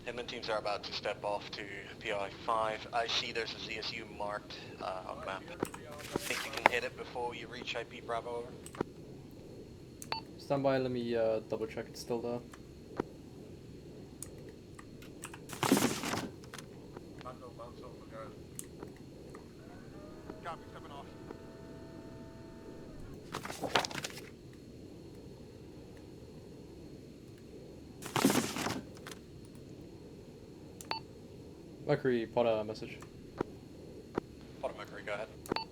Inman teams are about to step off to PI 5. I see there's a ZSU marked on the map. Think you can hit it before you reach IP Bravo, over? Stand by, let me double check it's still there. Vandal, bounce up again. Copy, stepping off. Mercury, Potter message. Potter Mercury, go ahead.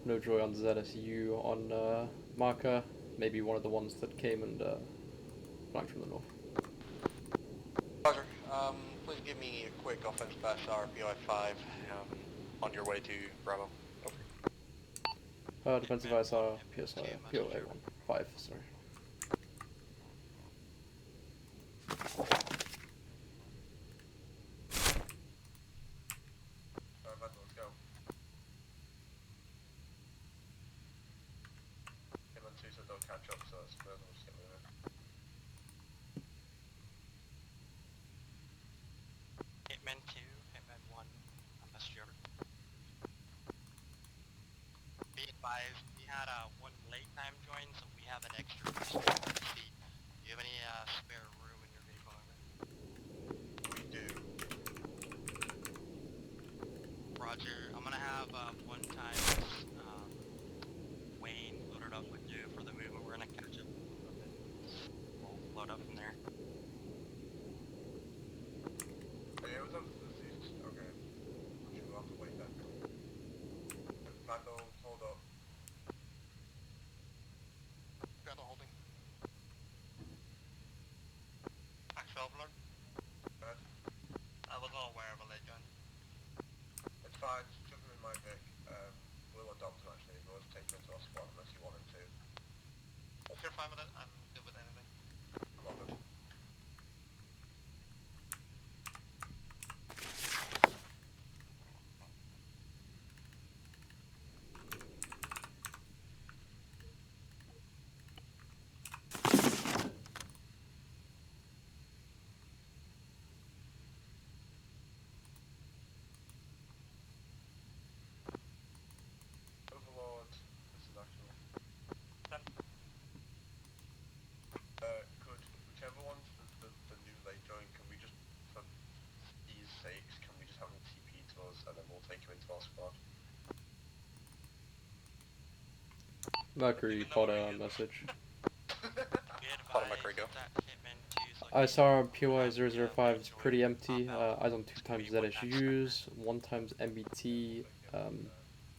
No joy on ZSU on marker. Maybe one of the ones that came and flanked from the north. Roger. Please give me a quick offensive SR PI 5 on your way to Bravo. Over. Defensive ISR, PSI, POA 1, 5, sorry. Vandal, let's go. Inman 2 said they'll catch up, so it's better we'll just get moving. Hitman 2, Hitman 1, message over. Be advised, we had one late time join, so we have an extra person in the seat. Do you have any spare room in your vehicle over? We do. Roger, I'm gonna have one time Wayne loaded up with you for the movement. We're gonna catch up. We'll load up from there. Yeah, it was okay. We'll have to wait then. Vandal, hold up. Vandal holding. Axel Overlord? Go ahead. I was not aware of a late join. It's fine, just jump in my Vic. We'll adopt him actually, we'll just take him into our squad unless you want him to. If you're fine with it, I'm good with anything. Welcome. Overlord, this is actual. Could whichever one's the new late join, can we just, for ease sakes, can we just have him TP to us and then we'll take him into our squad? Mercury, Potter message. Potter Mercury, go. ISR POI 005 is pretty empty. Eyes on 2 times ZSUs, 1 times MBT.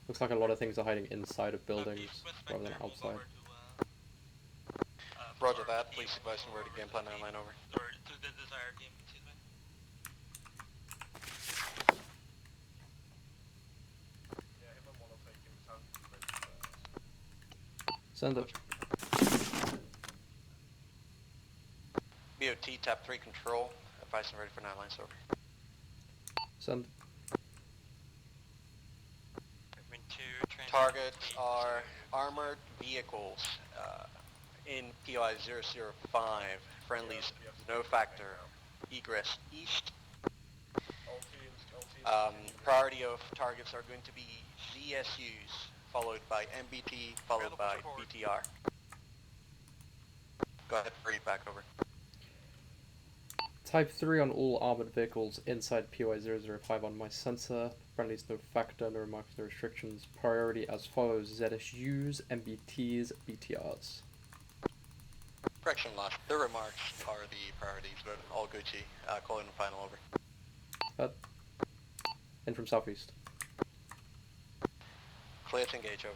Looks like a lot of things are hiding inside of buildings rather than outside. Roger that. Please advise me where to game plan 9 line over. To the desired game, excuse me. Yeah, him and one will take him. Time to Send it. BOT tap 3 control. Advise me ready for 9 lines over. Send. Targets are armored vehicles in PI 005. Friendlies, no factor. Egress east. Priority of targets are going to be ZSUs, followed by MBT, followed by BTR. Go ahead, read back over. Type 3 on all armored vehicles inside POI 005 on my sensor. Friendlies no factor, no remarks, no restrictions. Priority as follows: ZSUs, MBTs, BTRs. Correction last. The remarks are the priorities, but all Gucci. Calling the final over. In from southeast. Clear to engage over.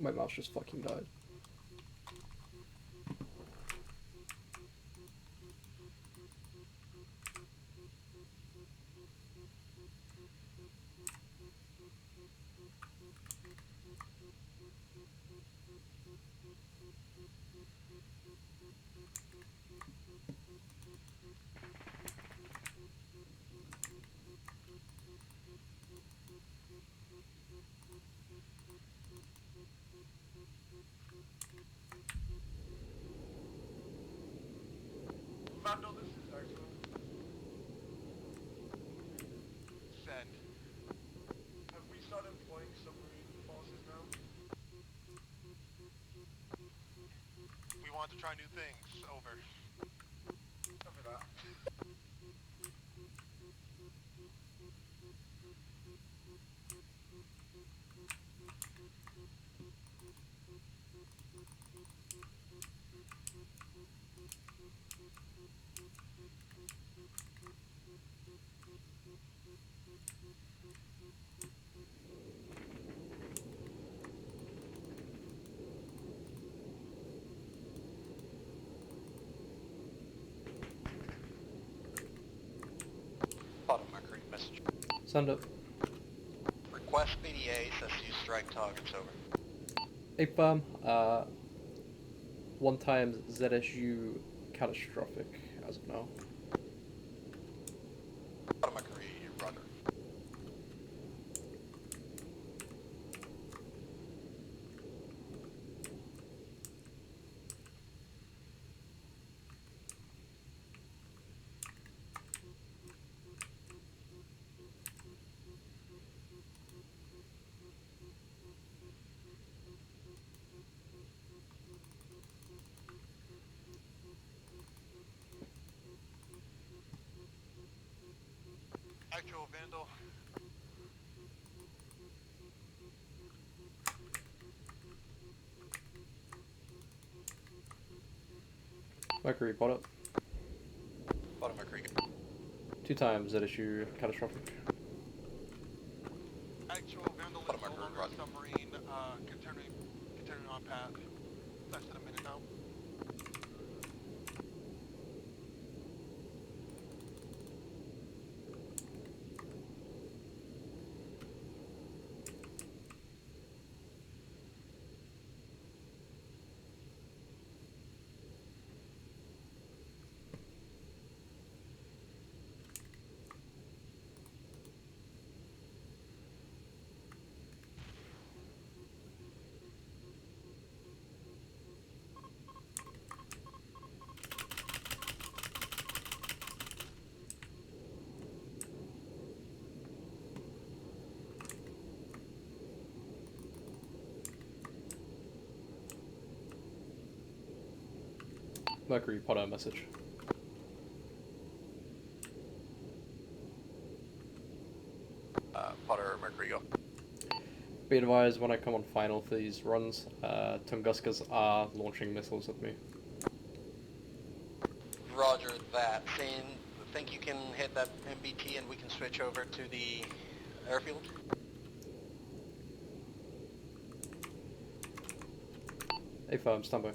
My mouse just fucking died. want to try new things. Over. Copy that. Bottom Mercury, message. Send it. Request BDA says you strike targets, over. A-firm, 1 times ZSU catastrophic as of now. Bottom Mercury, roger. Actual Vandal. Mercury, bot up. Bottom Mercury. 2 times ZSU catastrophic. Actual Vandal Bottom is no Mercury, longer roger. a submarine, continuing on path. Less than a minute now. Mercury, Potter message. Potter, Mercury, go. Be advised, when I come on final for these runs, Tunguskas are launching missiles at me. Roger that. Saying, think you can hit that MBT and we can switch over to the airfield? A-firm, standby.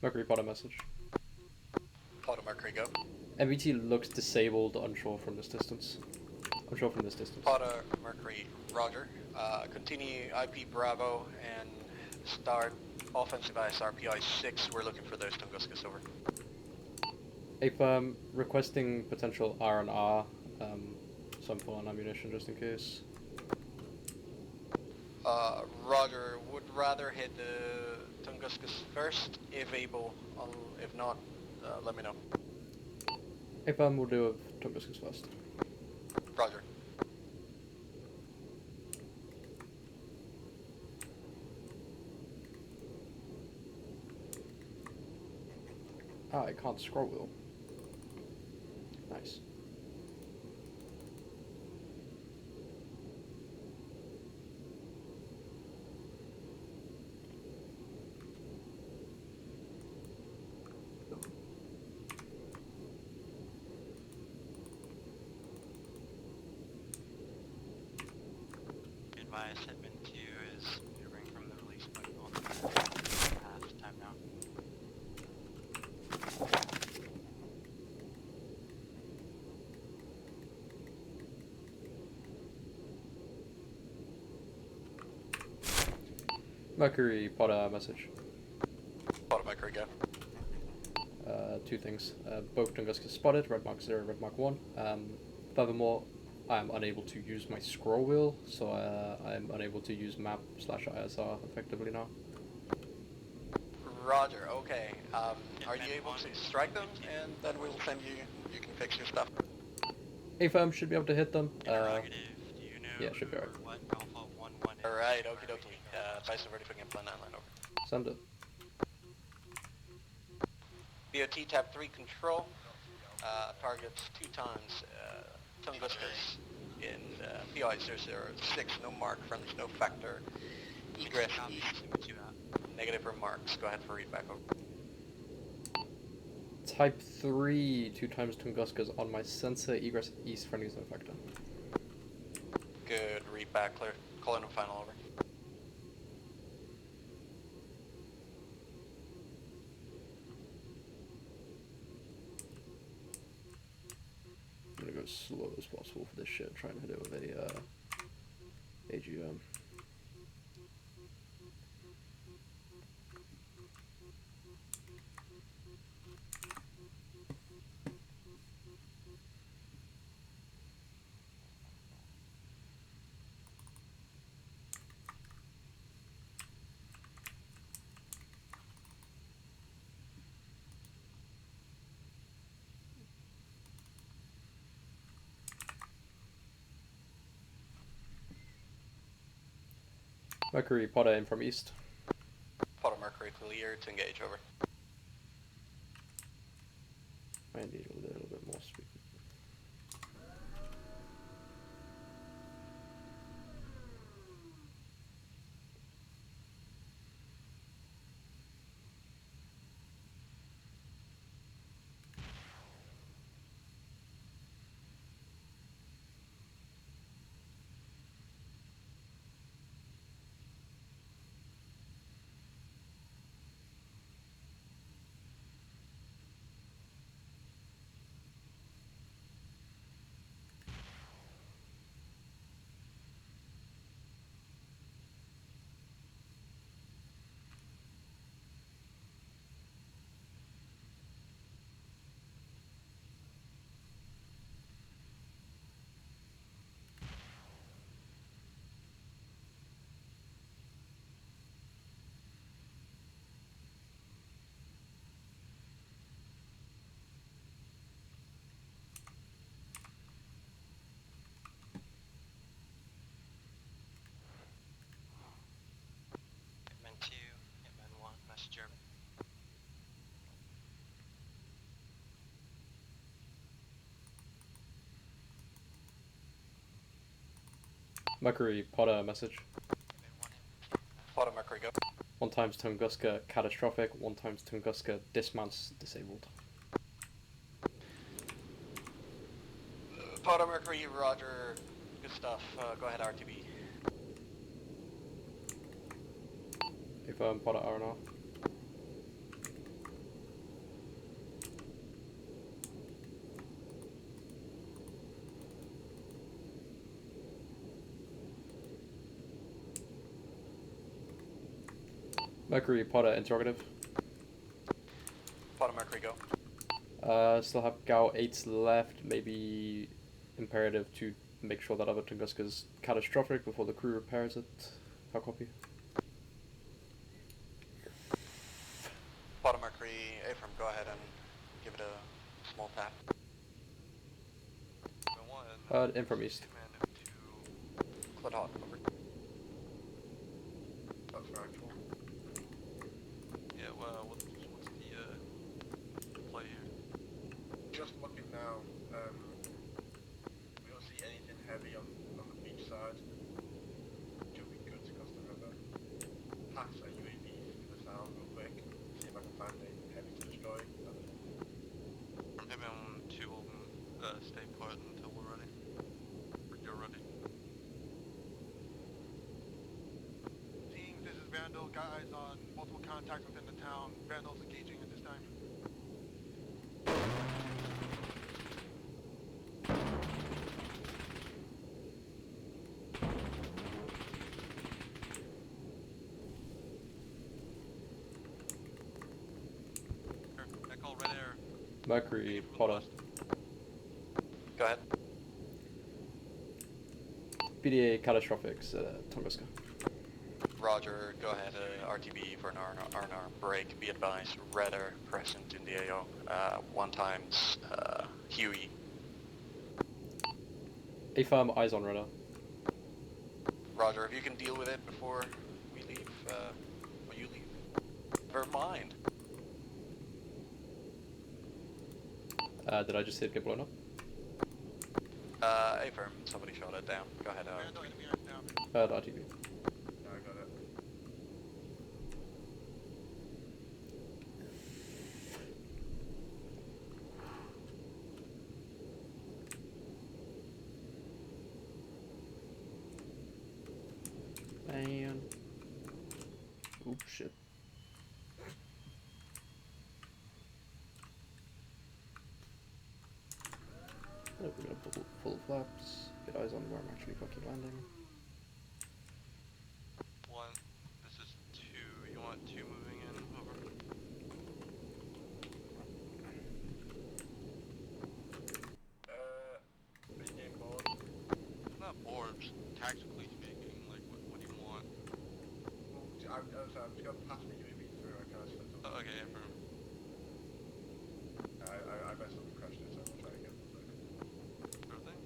Mercury, Potter message. Potter, Mercury, go. MBT looks disabled onshore from this distance. Onshore from this distance. Potter, Mercury, roger. Continue IP Bravo and start offensive ISRPI 6. We're looking for those Tunguskas, over. A-firm, requesting potential R&R, some full on ammunition just in case. Roger, would rather hit the Tunguskas first, if able. If not, let me know. A-firm will do with Tunguskas first. Roger. Ah, I can't scroll wheel. Nice. Mercury, Potter, message. Potter Mercury, go. Two things. Both Tunguska spotted, red mark 0, red mark 1. Furthermore, I am unable to use my scroll wheel, so I am unable to use map/ISR effectively now. Roger, okay. Are you able to strike them, and then we'll send you, you can fix your stuff. A-firm should be able to hit them. Interrogative, do you know Yeah, should be who alright. or what Alpha 1-1 is? Alright, okie dokie. Advice already picking up plan 9 line over. Send it. BOT tab 3 control. Targets 2 times Tunguska's in PI 006, no mark, friendly, no factor. Egress east. Negative remarks. Go ahead for read back over. Type 3, 2 times Tunguska's on my sensor, egress east, friendly zone factor. Good, read back, clear. Call in a final over. I'm gonna go as slow as possible for this shit, trying to hit it with a AGM. Mercury, Potter in from east. Potter Mercury clear to engage over. I need a little bit more speed. Hitman 2, Hitman 1, message over. Mercury, Potter, message. Potter Mercury, go. 1 times Tunguska, catastrophic. 1 times Tunguska, dismounts, disabled. Potter Mercury, roger. Good stuff. Go ahead, RTB. A-firm, Potter, R&R. Mercury, Potter, interrogative. Potter Mercury, go. Still have Gao 8s left, maybe imperative to make sure that other Tunguska's catastrophic before the crew repairs it. How copy? Potter Mercury, Ephraim, go ahead and give it a small tap. In from east. Clit hot, over. That's for actual. Yeah, well, what's the play here? Just looking now, we don't see anything heavy on the beach side. Should be good to cross the river. Pass a UAV to the town real quick. See if I can find anything heavy to destroy. Hitman 2 will stay put until we're ready. Or you're ready. Mercury, Potter. Go ahead. BDA catastrophics, Tunguska. Roger, go ahead, RTB for an R&R break. Be advised, radar present in the AO. 1 times Huey. A firm, eyes on radar. Roger, if you can deal with it before we leave, or you leave. Never mind. Did I just see it get blown up? A firm, somebody shot it down. Go ahead, RTB. Yeah, I got it. Man. Oops, shit. We're gonna pull full flaps, get eyes on where I'm actually fucking landing. 1. This is 2. You want 2 moving in? Over. Are you getting bored? Not bored, just tactically speaking. Like, what do you want? Well, I'm just gonna pass my UAV through. I kind of slipped up. Oh, okay, affirm. I messed up and crashed it, so I'm trying again. Sure thing.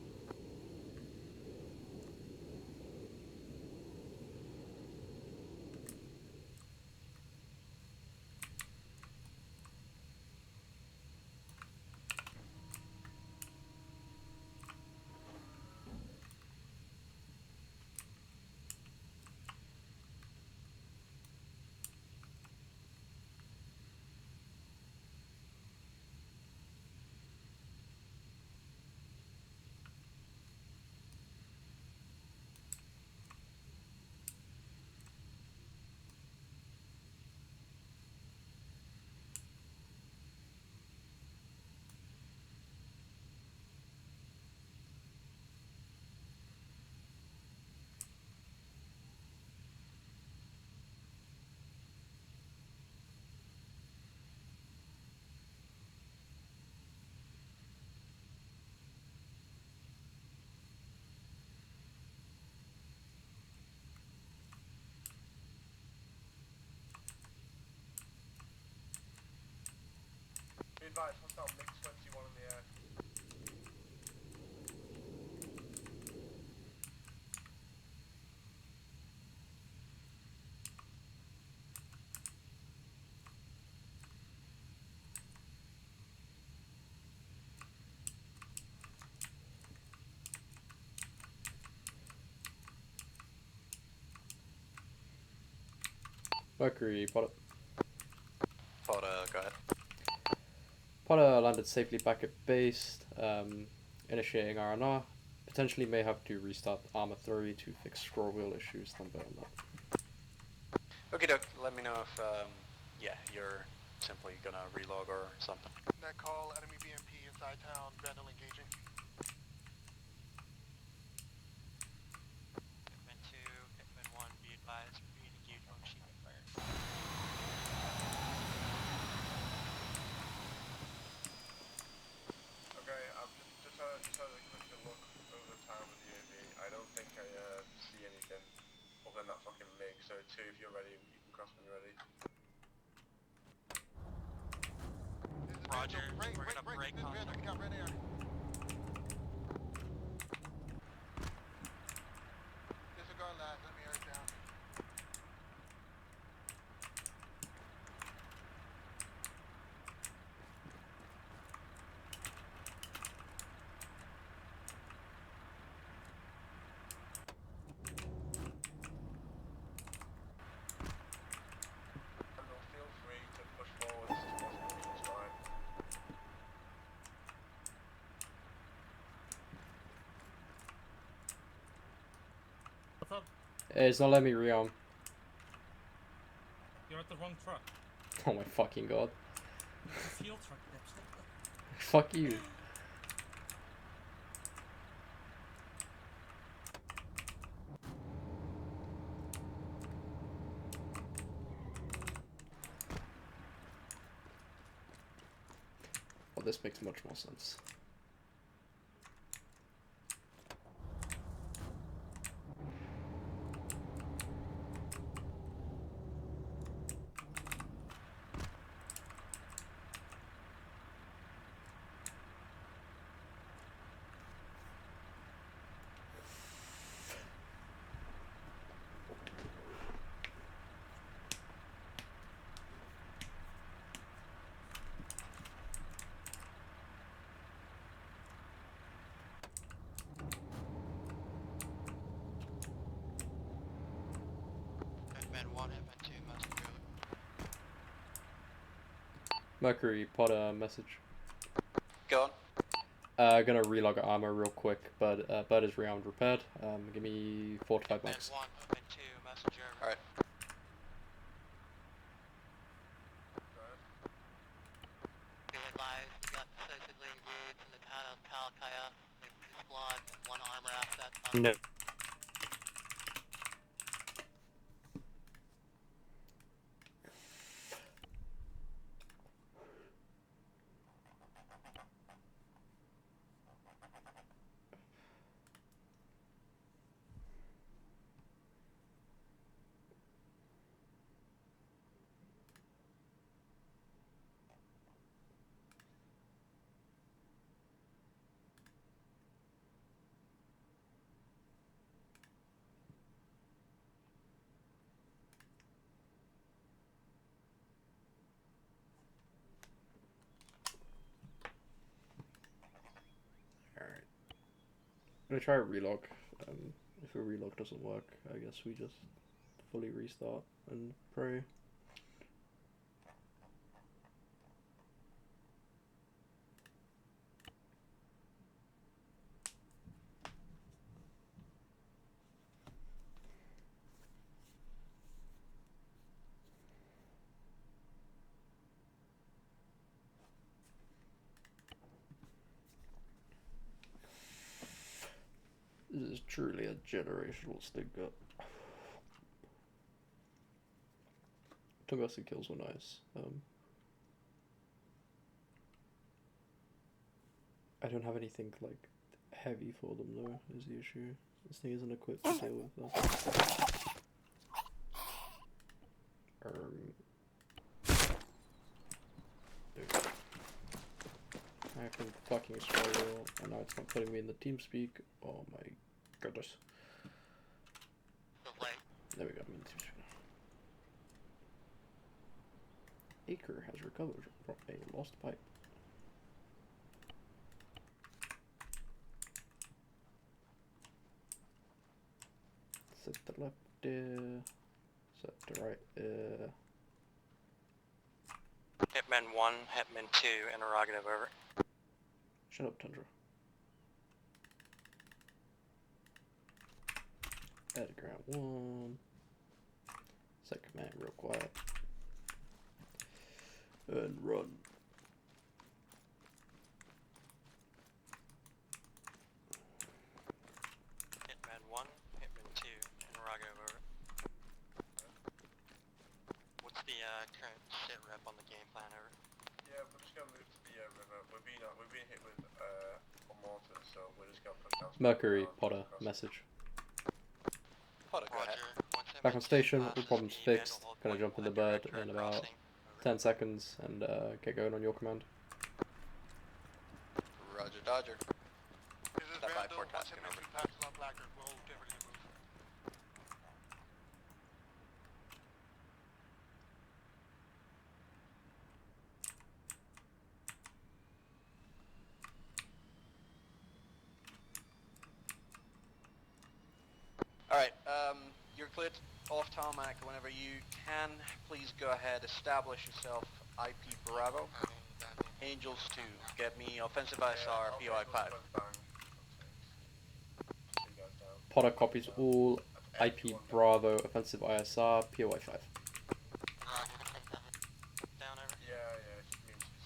Be advised, hostile mix 21 in the air. Mercury, Potter. Potter, go ahead. Potter landed safely back at base, initiating R&R. Potentially may have to restart Armor 3 to fix scroll wheel issues, then bet on that. Okay, doke, let me know if, yeah, you're simply gonna relog or something. Net call, enemy BMP inside town, Vandal engaging. Hitman 2, Hitman 1, be advised, re-engage on machine gun fire. Okay, I'm just had a quick look over the town with the UAV. I don't think I see anything other than that fucking MiG. So 2, if you're ready, you can cross when you're ready. Roger, we're gonna break contact. We got red air. Disregard last, enemy air is down. Feel free to push forwards towards the beach line. What's up? It's not letting me rearm. You're at the wrong truck. Oh my fucking god. It's a fuel truck, dipstick. Fuck you. Well, this this makes much more sense. Hitman 1, Hitman 2, messenger. Mercury, Potter, message. Go on. Gonna relog armor real quick, but bird is rearmed repaired. Give me 4 to 5 Hitman bucks. 1, Hitman 2, messenger. Alright. Be advised, we got physically engaged in the town of Kalakaya. It's blood, 1 armor asset. No. Alright. I'm gonna try a relog. If a relog doesn't work, I guess we just fully restart and pray. This is truly a generational stinker. Tunguska kills were nice. I don't have anything like heavy for them though, is the issue. This thing isn't equipped to deal with that. I can fucking struggle, and now it's not putting me in the TeamSpeak. Oh my goodness. There we go, I'm in TeamSpeak. Acre has recovered from a lost pipe. Set the left there. Set the right there. Hitman 1, Hitman 2, interrogative, over. Shut up, Tundra. Add ground 1. Set command real quiet. And run. Hitman 1, Hitman 2, interrogative, over. What's the current sit rep on the game plan, over? Yeah, we're just gonna move to the river. We've been hit with on mortars, so we're just gonna push down. Mercury, Potter, message. Potter, go ahead. Back on station, all problems fixed. Gonna jump on the bird in about 10 seconds and get going on your command. Roger, Dodger. This is Step by Vandal, for once tasking, Hitman over. 2 passes on Blackguard, we'll get ready to move. Alright, you're cleared off tarmac whenever you can. Please go ahead, establish yourself IP Bravo. Angels 2, get me offensive ISR, POI 5. Potter copies all. IP Bravo, offensive ISR, POI 5. Down, over. Yeah, it's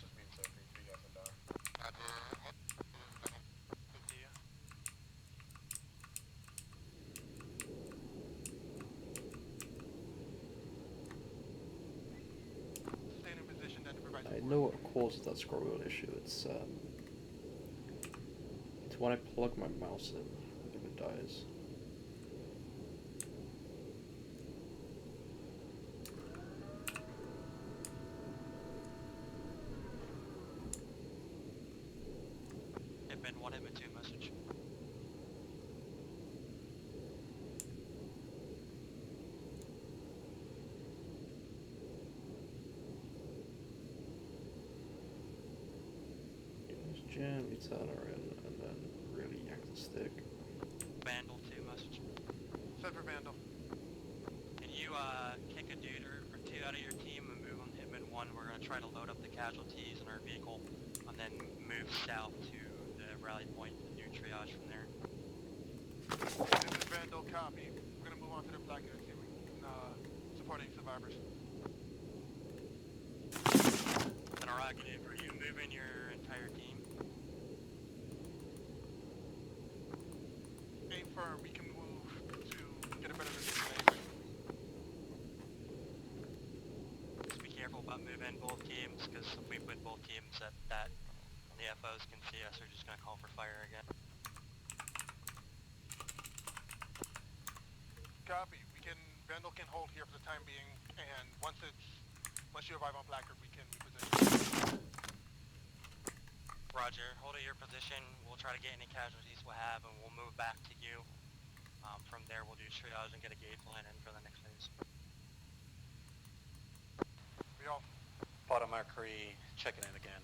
just means so three guys are down. Stay in position then to provide I know what causes that scroll wheel issue. It's when I plug my mouse in, if it dies. Hitman 1, Hitman 2 message. Just jam each other in and then really yank the stick. Vandal 2 message. Set for Vandal. Can you kick a dude or two out of your team and move on Hitman 1? We're going to try to load up the casualties in our vehicle and then move south to the rally point and do triage from there. This is Vandal, copy. We're gonna move on to the black and see if we can support any survivors. Interrogative, are you moving your entire team? Aim firm, we can move to get a better information. Just be careful about moving both teams, because if we put both teams at that, the FOs can see us, they're just going to call for fire again. Copy. Vandal can hold here for the time being, and once you arrive on Blackard, we can reposition. Roger, hold at your position, we'll try to get any casualties we'll have, and we'll move back to you. From there, we'll do triage and get a gauge line in for the next phase. We all. Bottom Mercury, checking in again.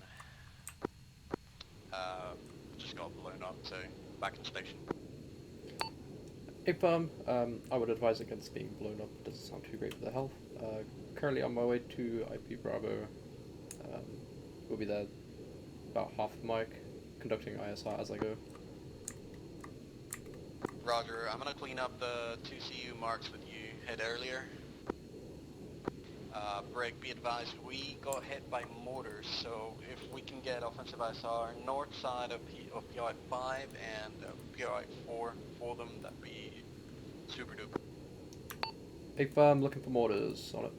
Just got blown up, so back in station. Hey Firm, I would advise against being blown up. It doesn't sound too great for the health. Currently on my way to IP Bravo. We'll be there about half a mic, conducting ISR as I go. Roger, I'm gonna clean up the 2 CU marks that you hit earlier. Break, be advised, we got hit by mortars, so if we can get offensive ISR north side of POI 5 and POI 4 for them, that'd be super duper. Hey Firm, looking for mortars on it.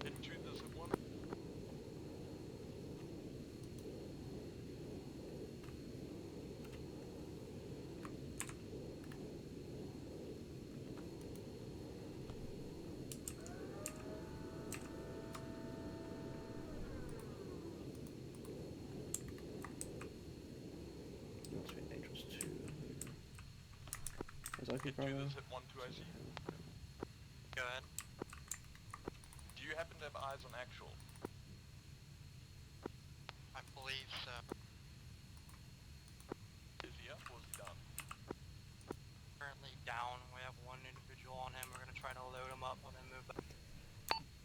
Must be Angels 2. Is IP Bravo? Hit 1, 2 IC. Go ahead. Do you happen to have eyes on actual? I believe so. Is he up or is he down? Currently down, we have one individual on him, we're going to try to load him up and then move back.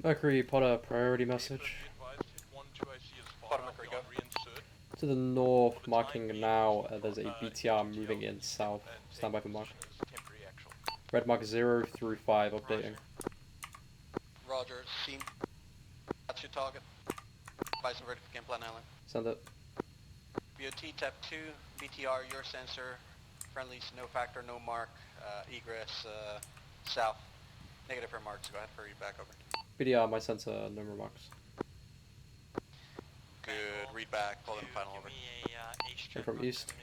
Mercury, Potter, priority message. Be advised, hit 1, 2 IC is far Bottom enough Mercury, beyond go. reinsert. To the north, marking now, there's a BTR moving in south. Stand by for mark. Temporary actual. Red mark 0 through 5 updating. Roger, scene. That's your target. Advise and ready for game plan island. Send it. BOT tap 2, BTR your sensor. Friendlies no factor, no mark. Egress south. Negative for marks, go ahead for your back over. BDR, my sensor, no remarks. Good, read back, pull in final over. And from east.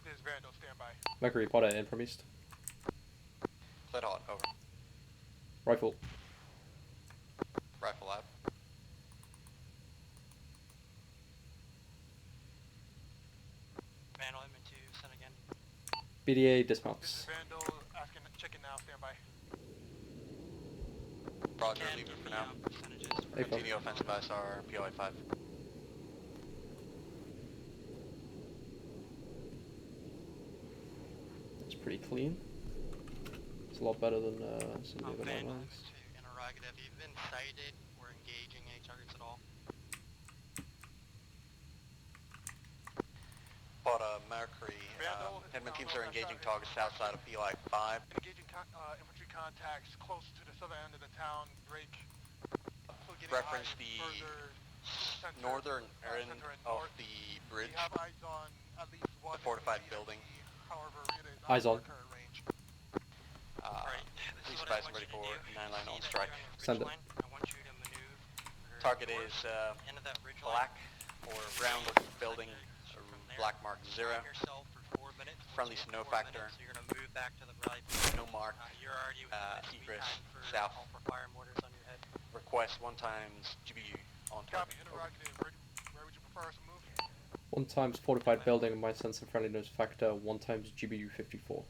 This is Vandal, stand by. Mercury, Potter, in from east. Cleared hot, over. Rifle. Rifle out. Vandal, Hitman 2, send again. BDA This dismounts. is Vandal, checking now, stand by. Roger, leave it for now. Hey, Continue offensive ISR, POI 5. It's pretty clean. It's a lot better than some of the other Vandal, lines. interrogative, you've been sighted or engaging any targets at all? Potter, Mercury, Hitman teams are engaging targets south side of POI 5. Engaging infantry contacts close to the southern end of the town. Break. Reference the northern end of the bridge. We have eyes on at least one. The fortified building. However, it is Eyes on. current range. Please advise and ready for 9 line on strike. Send it. I want you Target is end of that ridge black line. or brown looking building, From there, black mark 0. time yourself for 4 minutes. Friendly Once you snow hit 4 factor. minutes, you're gonna move back to the rally point. No mark. You're already within the sweet egress time for south. call for fire mortars on your head. Request 1 times GBU on Copy, target. Over. interrogative. Where would you prefer us to move? 1 times fortified building and my sense of friendliness factor 1 times GBU 54.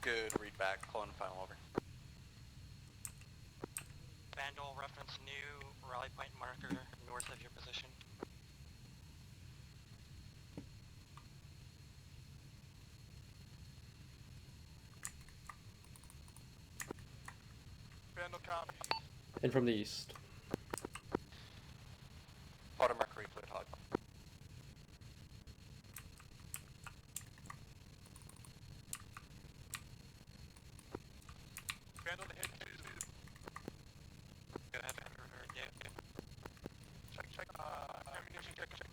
Good, read back, call in final over. Vandal, reference new rally point marker north of your position. Vandal copy. In from the east. Potter Mercury, cleared hot. Vandal to hit. Go ahead, yeah. Check, ammunition, check the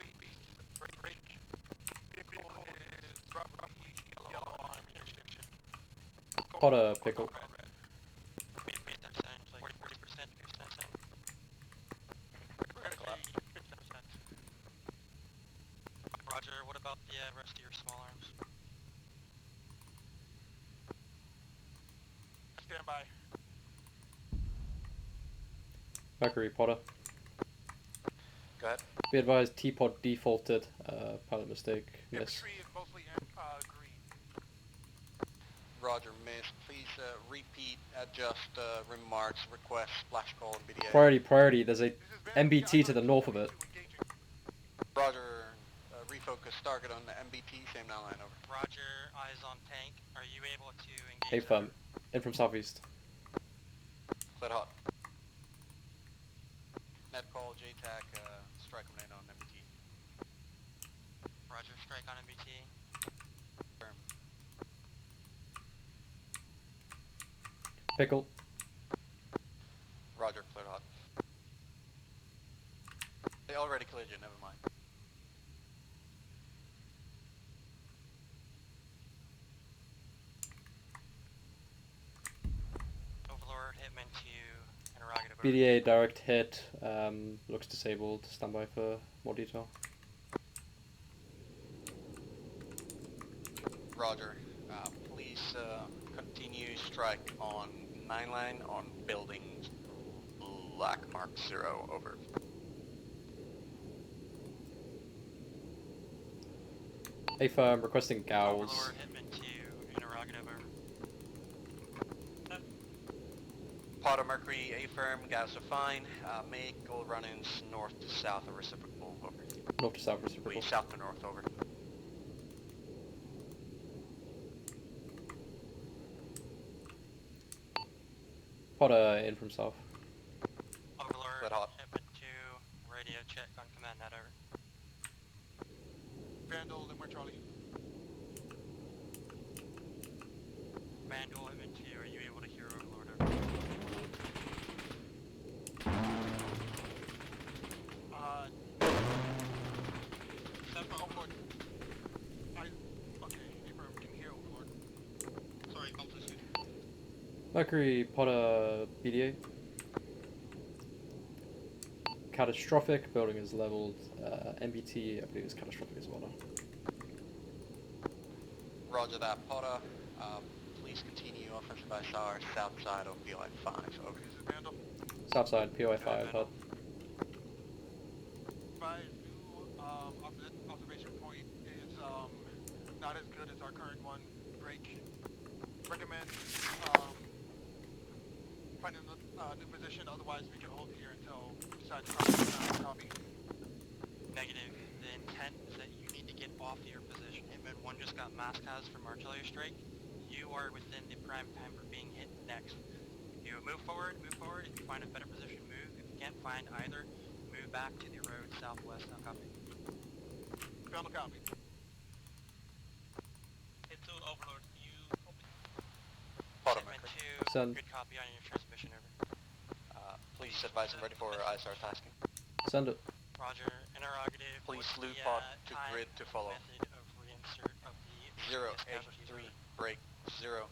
break. Vehicle is roughly yellow on ammunition. Potter pickle. Made that sound like 40%, 50%. Roger, what about the rest of your small arms? Stand by. Mercury, Potter. Go ahead. Be advised, T-pod defaulted. Pilot mistake. Miss. Infantry is mostly green. Roger, miss. Please repeat, adjust remarks, request, splash call, and BDA. Priority. There's a MBT to the north of it. Roger, refocus target on the MBT, same now line over. Roger, eyes on tank. Are you able to engage? A-firm. In from southeast. Cleared hot. Net call, JTAC, strike command on MBT. Roger, strike on MBT. Firm. Pickle. Roger, cleared hot. They already cleared you, never mind. Overlord, Hitman 2, interrogative. BDA direct hit. Looks disabled. Stand by for more detail. Roger. Please continue strike on 9 line on building black mark 0, over. A-firm requesting gals. Overlord, Hitman 2, interrogative. Potter Mercury, A-firm, guys are fine. Make all run-ins north to south of reciprocal, over. North to south reciprocal. Please, south to north, over. Potter in from south. Overlord, Red hot. Hitman 2, radio check on command net, over. Vandal, Limber Charlie. Vandal, Hitman 2, are you able to hear Overlord, over? Overlord. Okay, A-firm, can hear Overlord. Sorry, completely. Mercury, Potter, BDA. Catastrophic. Building is leveled. MBT, I believe, is catastrophic as well now. Roger that, Potter. Please continue offensive by SAR, south side of POI 5, over. This is Vandal. South side, POI 5, HUD. My new observation point is not as good as our current one. Break. Recommend finding a new position, otherwise we can hold here until we decide to copy. Negative. The intent is that you need to get off your position. Hitman 1 just got mass cast from artillery strike. You are within the prime time for being hit next. You move forward. If you find a better position, move. If you can't find either, move back to the road southwest. Now copy. Vandal copy. Hit to Overlord. You copy. Potter Hitman Mercury. 2, Send. good copy on your transmission, over. Please advise I'm ready for ISR tasking. Send it. Roger, interrogative. Please What's loop the, pod to time grid to follow. Method of reinsert of the 083, break 067,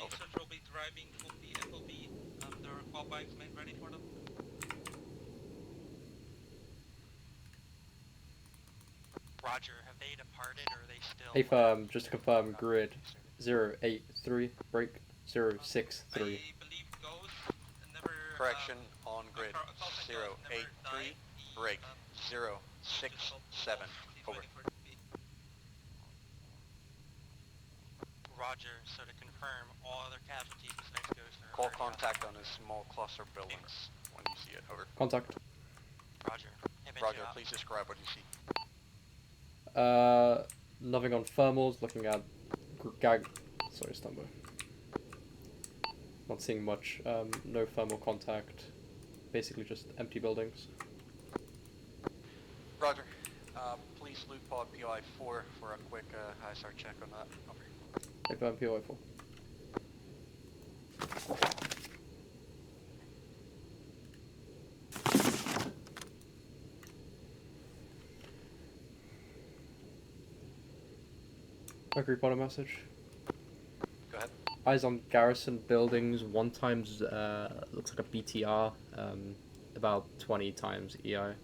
over. Search will be driving from the FOB. The their call bikes made ready for them? Roger, have they departed or are they still... Affirm, just to confirm, grid 083, break 063. Correction on grid 083, break 067. Over. Roger, so to confirm, all other casualties besides Ghost are... Call contact on a small cluster of buildings when you see it. Over. Contact. Roger. Roger, please describe what you see. Nothing on thermals, looking at sorry, Stumbo. Not seeing much, no thermal contact, basically just empty buildings. Roger. Please loop pod POI 4 for a quick ISR check on that. Over. Affirm POI 4. Agree bottom message. Go ahead. Eyes on garrison buildings, 1 times looks like a BTR, about 20 times EI.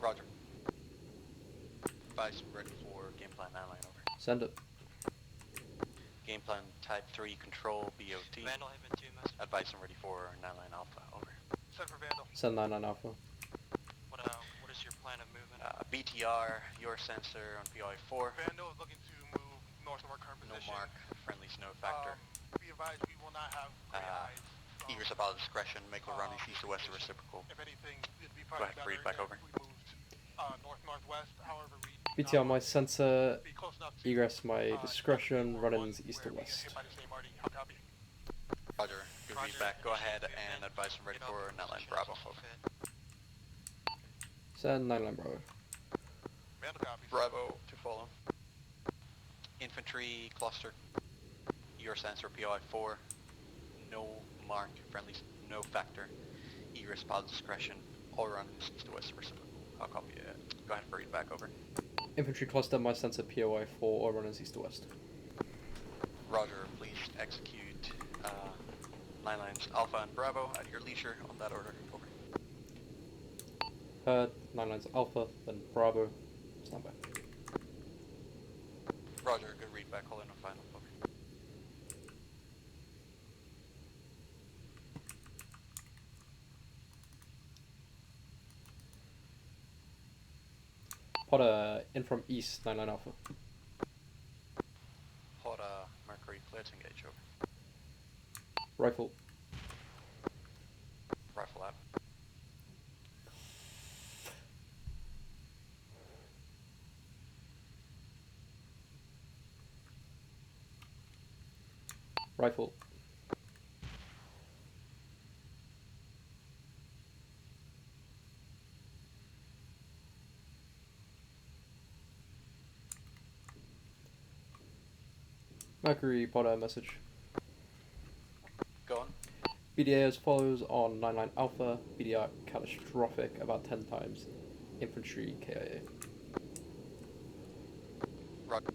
Roger. Advise ready for game plan 9 line. Over. Send it. Game plan type 3 control BOT. Vandal have been 2 messages. Advise and ready for 9 line alpha. Over. Send for Vandal. Send 99 alpha. What is your plan of movement? BTR, your sensor on POI 4. Vandal is looking to move north of our current No position. mark, friendly snow factor. Be advised, we will not have gray eyes. Eagers about discretion, make the running east to west reciprocal. If anything, it'd be Go probably ahead, read back over. if we moved north-northwest. However, we BTR my sensor, egress my discretion, run-ins east to west. Roger, good read back. Go ahead and advise and ready for 9 line Bravo. Over. Send 9 line Bravo. Bravo to follow. Infantry cluster. Your sensor POI 4. No mark, friendlies, no factor. Egress pilot discretion. All runs east to west reciprocal. I'll copy it. Go ahead and read back over. Infantry cluster, my sensor POI 4, all runners east to west. Roger, please execute 9 lines Alpha and Bravo at your leisure on that order. Over. Heard, 9 lines Alpha, then Bravo, stand by. Roger, good read back, call in on final. Over. Potter, in from east, 9 line Alpha. Potter, Mercury, clear to engage. Over. Rifle. Rifle out. Rifle. Mercury, Potter, message. Go on. BDA as follows on 9 line Alpha, BDR catastrophic, about 10 times. Infantry KIA. Roger.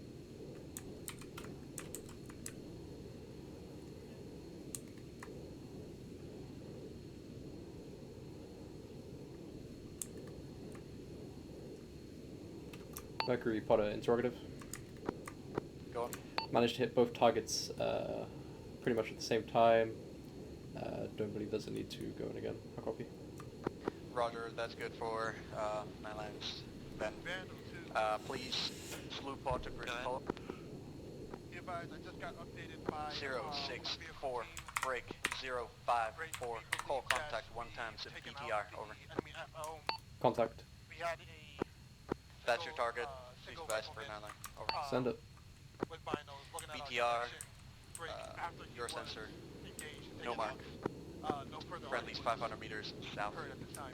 Mercury, Potter, interrogative. Go on. Managed to hit both targets pretty much at the same time. Don't believe there's a need to go in again. I'll copy. Roger, that's good for 9 lines. Ben. Please slew pod to grid call. Be advised, I just got updated by 064 break 054. Call contact 1 times at BTR. Over. Contact. We had That's your target. Please advise for 9 line. Over. Send it. with binos looking at BTR, break after your was sensor. engaged, No taken mark. off. No further Friendlies arguments 500 meters south. occurred at this time.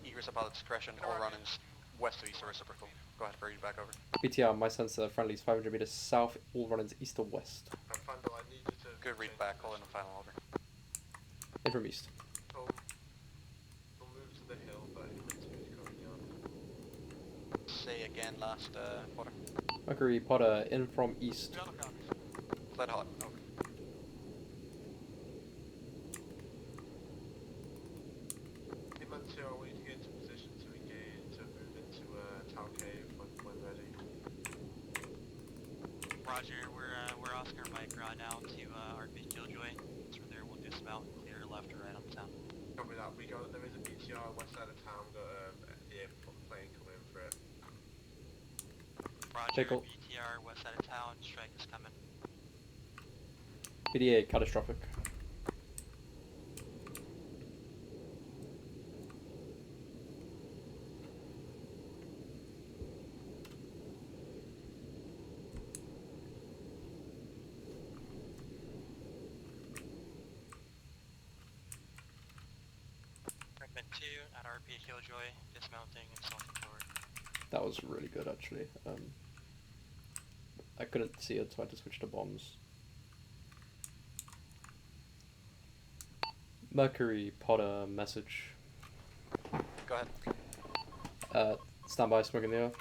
Egress about discretion. All run-ins west to east are reciprocal. Go ahead, read back over. BTR, my sensor, friendlies 500 meters south, all run-ins east to west. Good read back, call in the final. Over. In from east. We'll move to the hill, but infantry is coming up. Say again, last Potter. Mercury, Potter, in from east. Fled hot. Over. 2, I want you to get into position to engage, to move into Town Cave when ready. Roger, we're Oscar Mike right now to RP Killjoy. Through there, we'll dismount and clear left or right on the town. Copy that. There is a BTR west side of town. We got a plane coming in for it. Roger, Tickle. BTR west side of town. Strike is coming. BDA catastrophic. Fragment 2 at RP Killjoy, dismounting and salting forward. That was really good actually. I couldn't see it, so I had to switch to bombs. Mercury, Potter, message. Go ahead. Stand by, smoke in the air.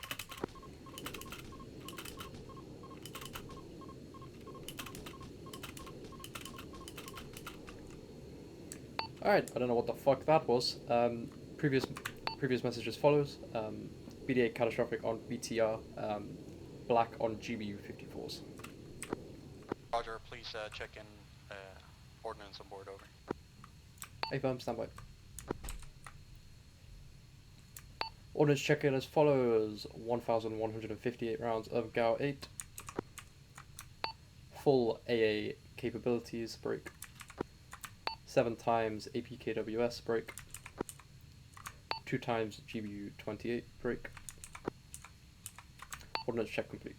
Alright, I don't know what the fuck that was. Previous message as follows. BDA catastrophic on BTR, black on GBU 54s. Roger, please check in ordnance on board, over. A-bomb, stand by. Ordnance check-in as follows. 1,158 rounds of GAU 8. Full AA capabilities, break. 7 times APKWS, break. 2 times GBU 28, break. Ordnance check complete.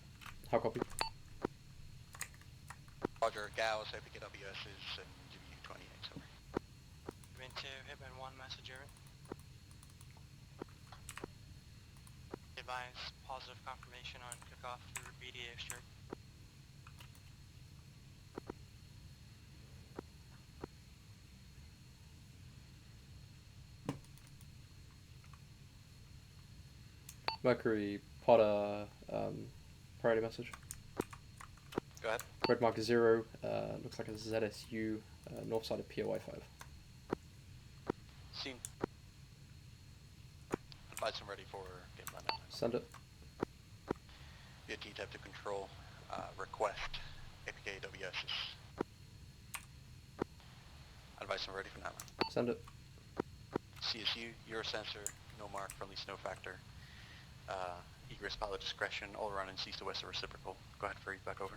How copy? Roger, GAUs, APKWSs, and GBU-28, over. Hitman 2, Hitman 1, message over. Advise positive confirmation on kickoff through BDA strike. Mercury, Potter, priority message. Go ahead. Red mark 0, looks like a ZSU, north side of POI 5. Scene. Advise I'm ready for game plan now. Send it. Via T-Type to control, request APKWSs. Advise I'm ready for now. Send it. CSU, Eurosensor, no mark, friendly snow factor. Egress pilot discretion, all around and east to west are reciprocal. Go ahead, Free, back over.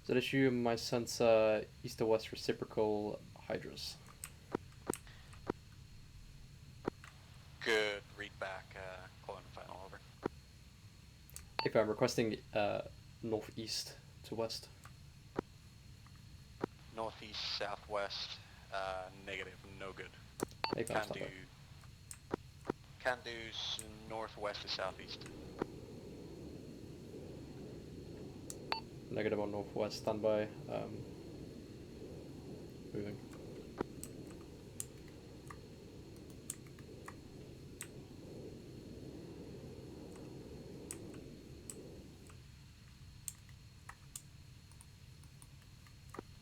ZSU, my sensor, east to west reciprocal, Hydras. Good, read back, calling final, over. If I'm requesting northeast to west. Northeast, southwest, negative, no good. APAM, Can do northwest to southeast. Negative on northwest, standby. Moving.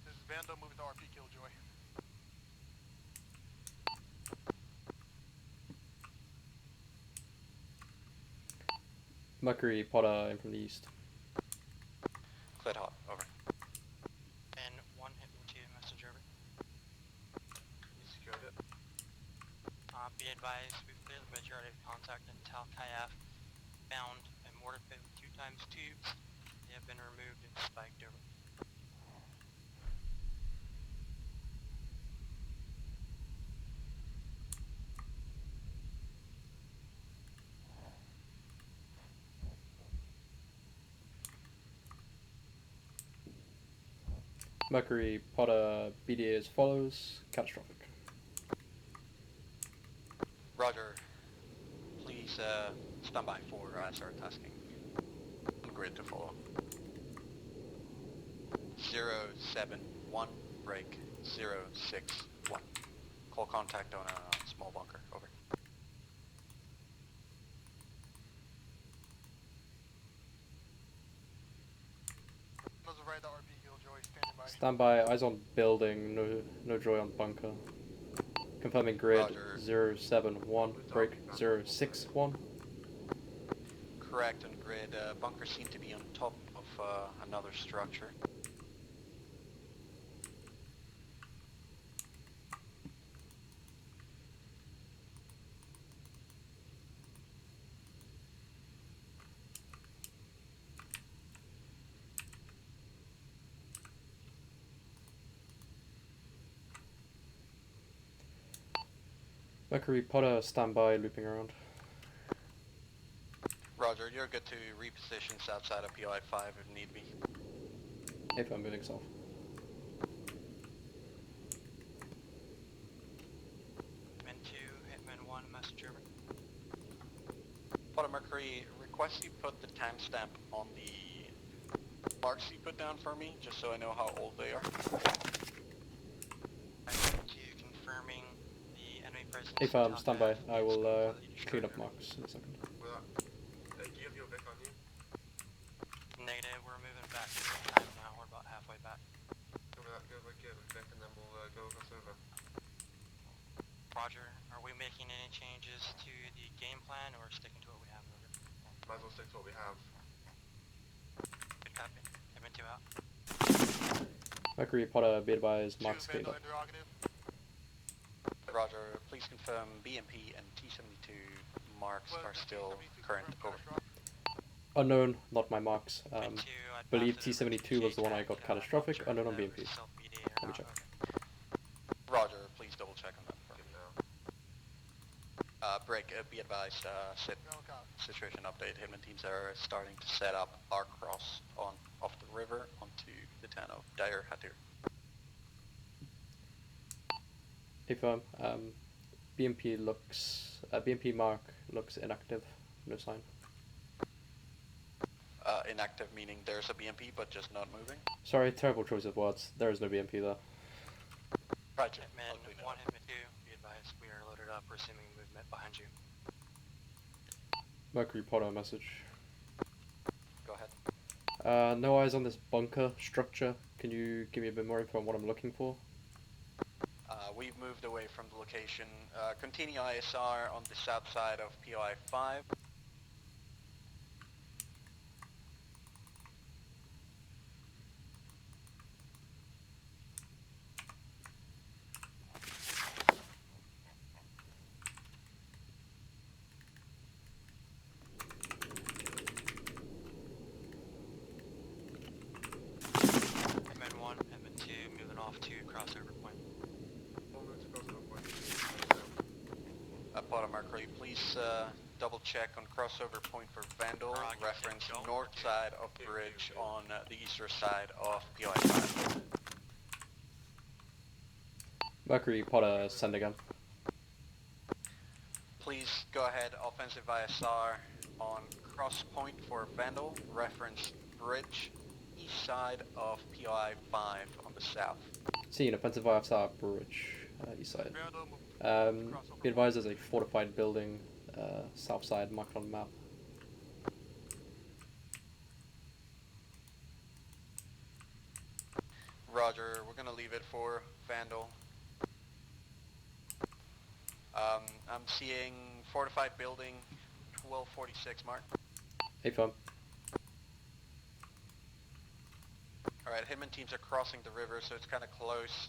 This is Vando moving to RP Killjoy. Mercury, Potter in from the east. Cleared hot, over. And 1 Hitman 2, message over. You secured it. Be advised, we've cleared the majority of contact in Tal Kayaf. Found a mortar pit with 2 times tubes. They have been removed and spiked over. Mercury, Potter, BDA as follows. Catastrophic. Roger. Please stand by for start tasking. Grid to follow. 071, break 061. Call contact on a small bunker, over. Those are right at RP Killjoy, standing by. Standby, eyes on building, no joy on bunker. Confirm Confirming grid Roger. 071, break 061. Correct, on grid. Bunkers seem to be on top of another structure. Mercury Potter, standby, looping around. Roger, you're good to reposition south side of POI 5 if need be. If I'm moving south. Hitman 2, Hitman 1, messenger. Potter Mercury, request you put the timestamp on the marks you put down for me, just so I know how old they are. Hitman 2 confirming the enemy presence. If I'm standby, I will clean up marks in a second. Do you have your Vic on you? Negative, we're moving back to the time now, we're about halfway back. Give Vic and then we'll go across over. Roger, are we making any changes to the game plan or sticking to what we have? Over? Might as well stick to what we have. Good copy. Hitman 2 out. Mercury Potter, be advised, marks cleaned up. Roger, please confirm BMP and T-72 marks are still current. Over. Unknown, not my marks. Believe T-72 was the one I got catastrophic. Unknown on BMP. Let me check. Roger, please double check on that. Break, be advised, situation update. Hitman teams are starting to set up our cross on off the river onto the town of Dire Hatir. Affirm. BMP looks. BMP mark looks inactive. No sign. Inactive meaning there's a BMP but just not moving? Sorry, terrible choice of words. There is no BMP there. Roger. Hitman 1, Hitman 2, be advised, we are loaded up, we're assuming movement behind you. Mercury Potter message. Go ahead. No eyes on this bunker structure. Can you give me a bit more info on what I'm looking for? We've moved away from the location. Continue ISR on the south side of POI 5. Hitman 1, Hitman 2, moving off to crossover point. We'll move to crossover point. Potter Mercury, please double check on crossover point for Vandal, reference north side of bridge on the eastern side of POI 5. Mercury Potter, send again. Please go ahead, offensive ISR on cross point for Vandal, reference bridge, east side of POI 5 on the south. Seen, offensive IFSR bridge, east side. Be advised there's a fortified building, south side, marked on the map. Roger, we're gonna leave it for Vandal. I'm seeing fortified building, 1246 mark. Affirm. Alright, Hitman teams are crossing the river, so it's kind of close.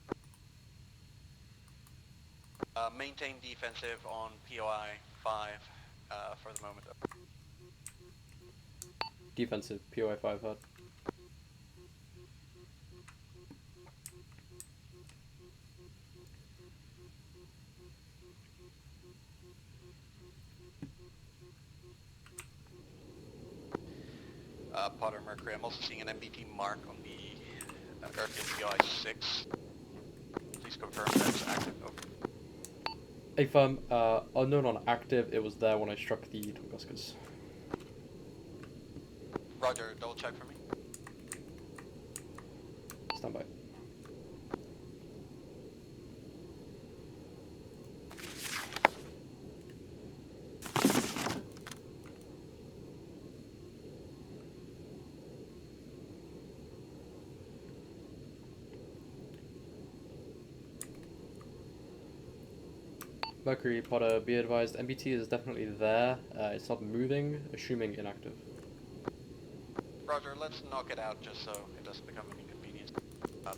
Maintain defensive on POI 5 for the moment. Defensive, POI 5 hut. Potter Mercury, I'm also seeing an MBT mark on the airfield POI 6. Please confirm that's active. Over. Affirm, unknown on active, it was there when I struck the Tunguskas. Roger, double check for me. Stand by. Mercury Potter, be advised, MBT is definitely there. It's not moving, assuming inactive. Roger, let's knock it out just so it doesn't become an inconvenience.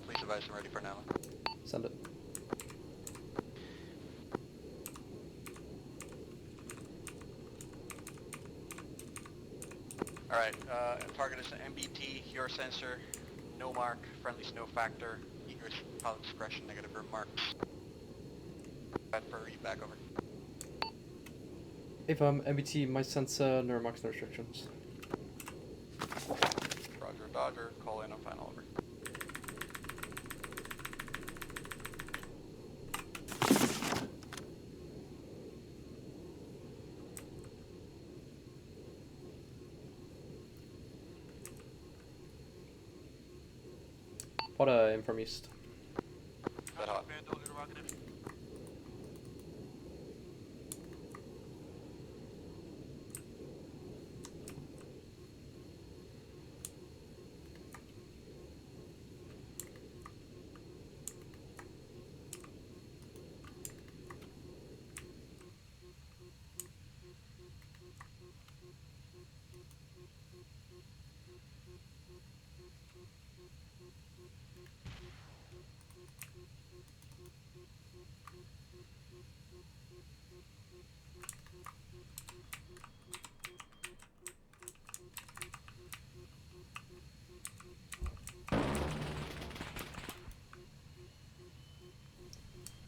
Please advise I'm ready for now. Send it. Alright, target is an MBT, your sensor, no mark, friendly snow factor, egress pilot discretion, negative remarks. Bad for read back over. Affirm, MBT, my sensor, no remarks, no restrictions. Roger, Dodger, call in on final over. Potter, in from east. Red hot. Vandal interrogative.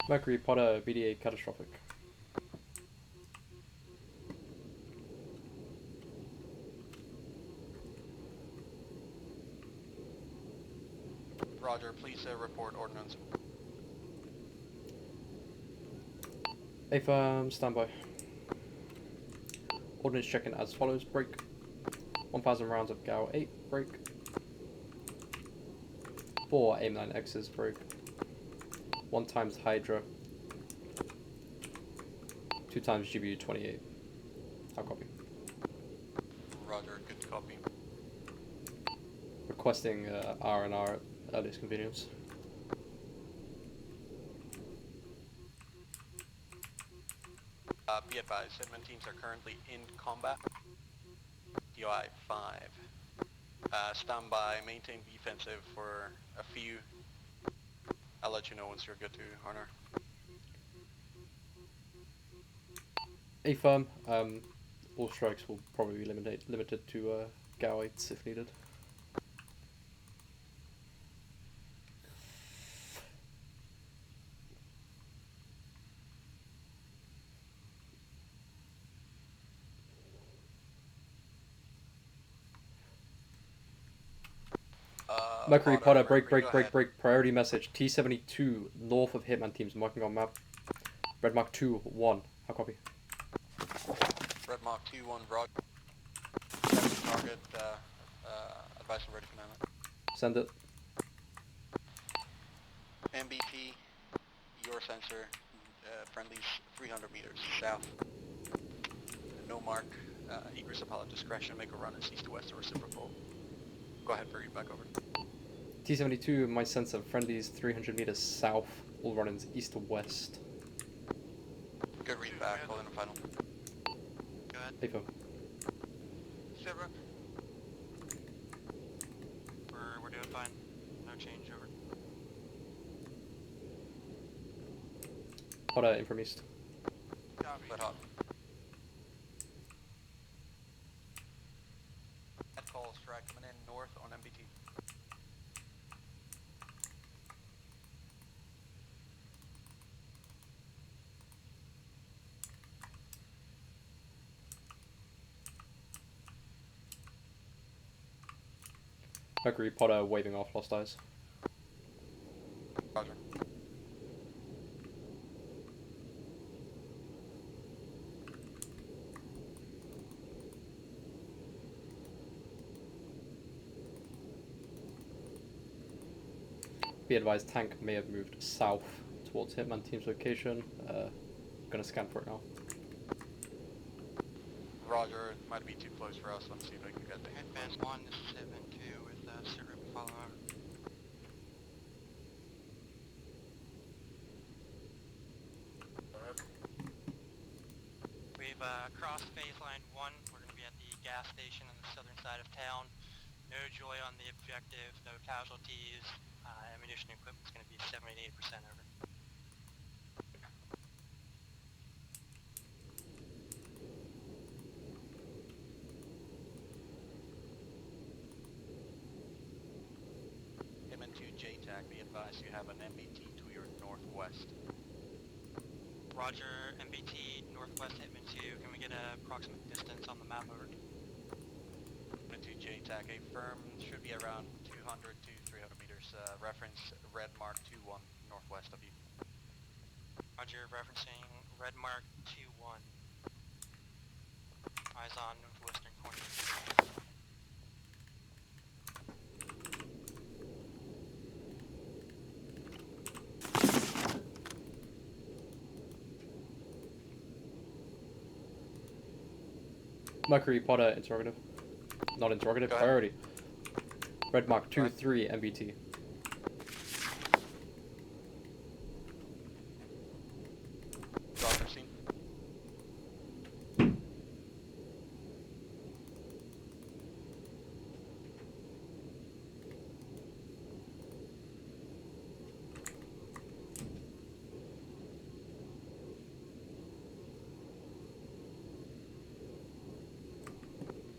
Mercury Potter, BDA catastrophic. Roger, please report ordnance. Affirm, standby. Ordnance checking as follows, break. 1000 rounds of GAU 8, break. 4 AIM-9X's, break. 1 times Hydra. 2 times GBU 28. I'll copy. Roger, good copy. Requesting R&R at earliest convenience. Be advised, Hitman teams are currently in combat. DOI 5. Stand by, maintain defensive for a few. I'll let you know once you're good to, Honor. Affirm, all strikes will probably be limited to GAU 8s if needed. Mercury Potter, break. Priority message. T72, north of Hitman teams, marking on map. Red mark 2, 1. How copy? Red mark 2, 1, Roger. Target, advice I'm ready for now. Send it. MBT, your sensor, friendlies 300 meters south. No mark, egress of pilot discretion, make a run in east to west or reciprocal. Go ahead, for you back over. T72, my sensor, friendlies 300 meters south, all run-ins east to west. Good read back, call in a final. Go ahead. Affirm. Silver. We're doing fine. No change over. Potter, in from east. Copy. Red hot. That call strike coming in north on MBT. Mercury Potter, waving off lost eyes. Roger. Be advised, tank may have moved south towards Hitman team's location. Gonna scan for it now. Roger, it might be too close for us. Let's see if I can get the Hitman 1, this is Hitman 2 with Sir follow over. Go ahead. across phase line 1, we're going to be at the gas station on the southern side of town. No joy on the objective, no casualties. Ammunition equipment is going to be 70 to 80% over. Hitman 2 JTAC, be advised you have an MBT to your northwest. Roger, MBT, northwest Hitman 2. Can we get an approximate distance on the map over? Hitman 2 JTAC, a firm should be around 200 to 300 meters. Reference red mark 21 northwest of you. Roger, referencing red mark 21. Eyes on northwestern corner. Mercury, Potter, interrogative. Not interrogative, priority. Red mark 2-3 MBT. Roger, scene.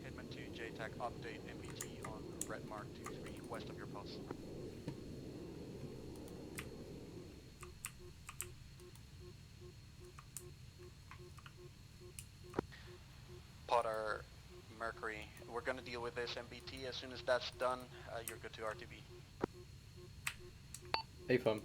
Hitman 2 JTAC, update MBT on red mark 23 west of your pulse. Potter, Mercury, we're going to deal with this MBT. As soon as that's done, you're good to RTB. A-firm.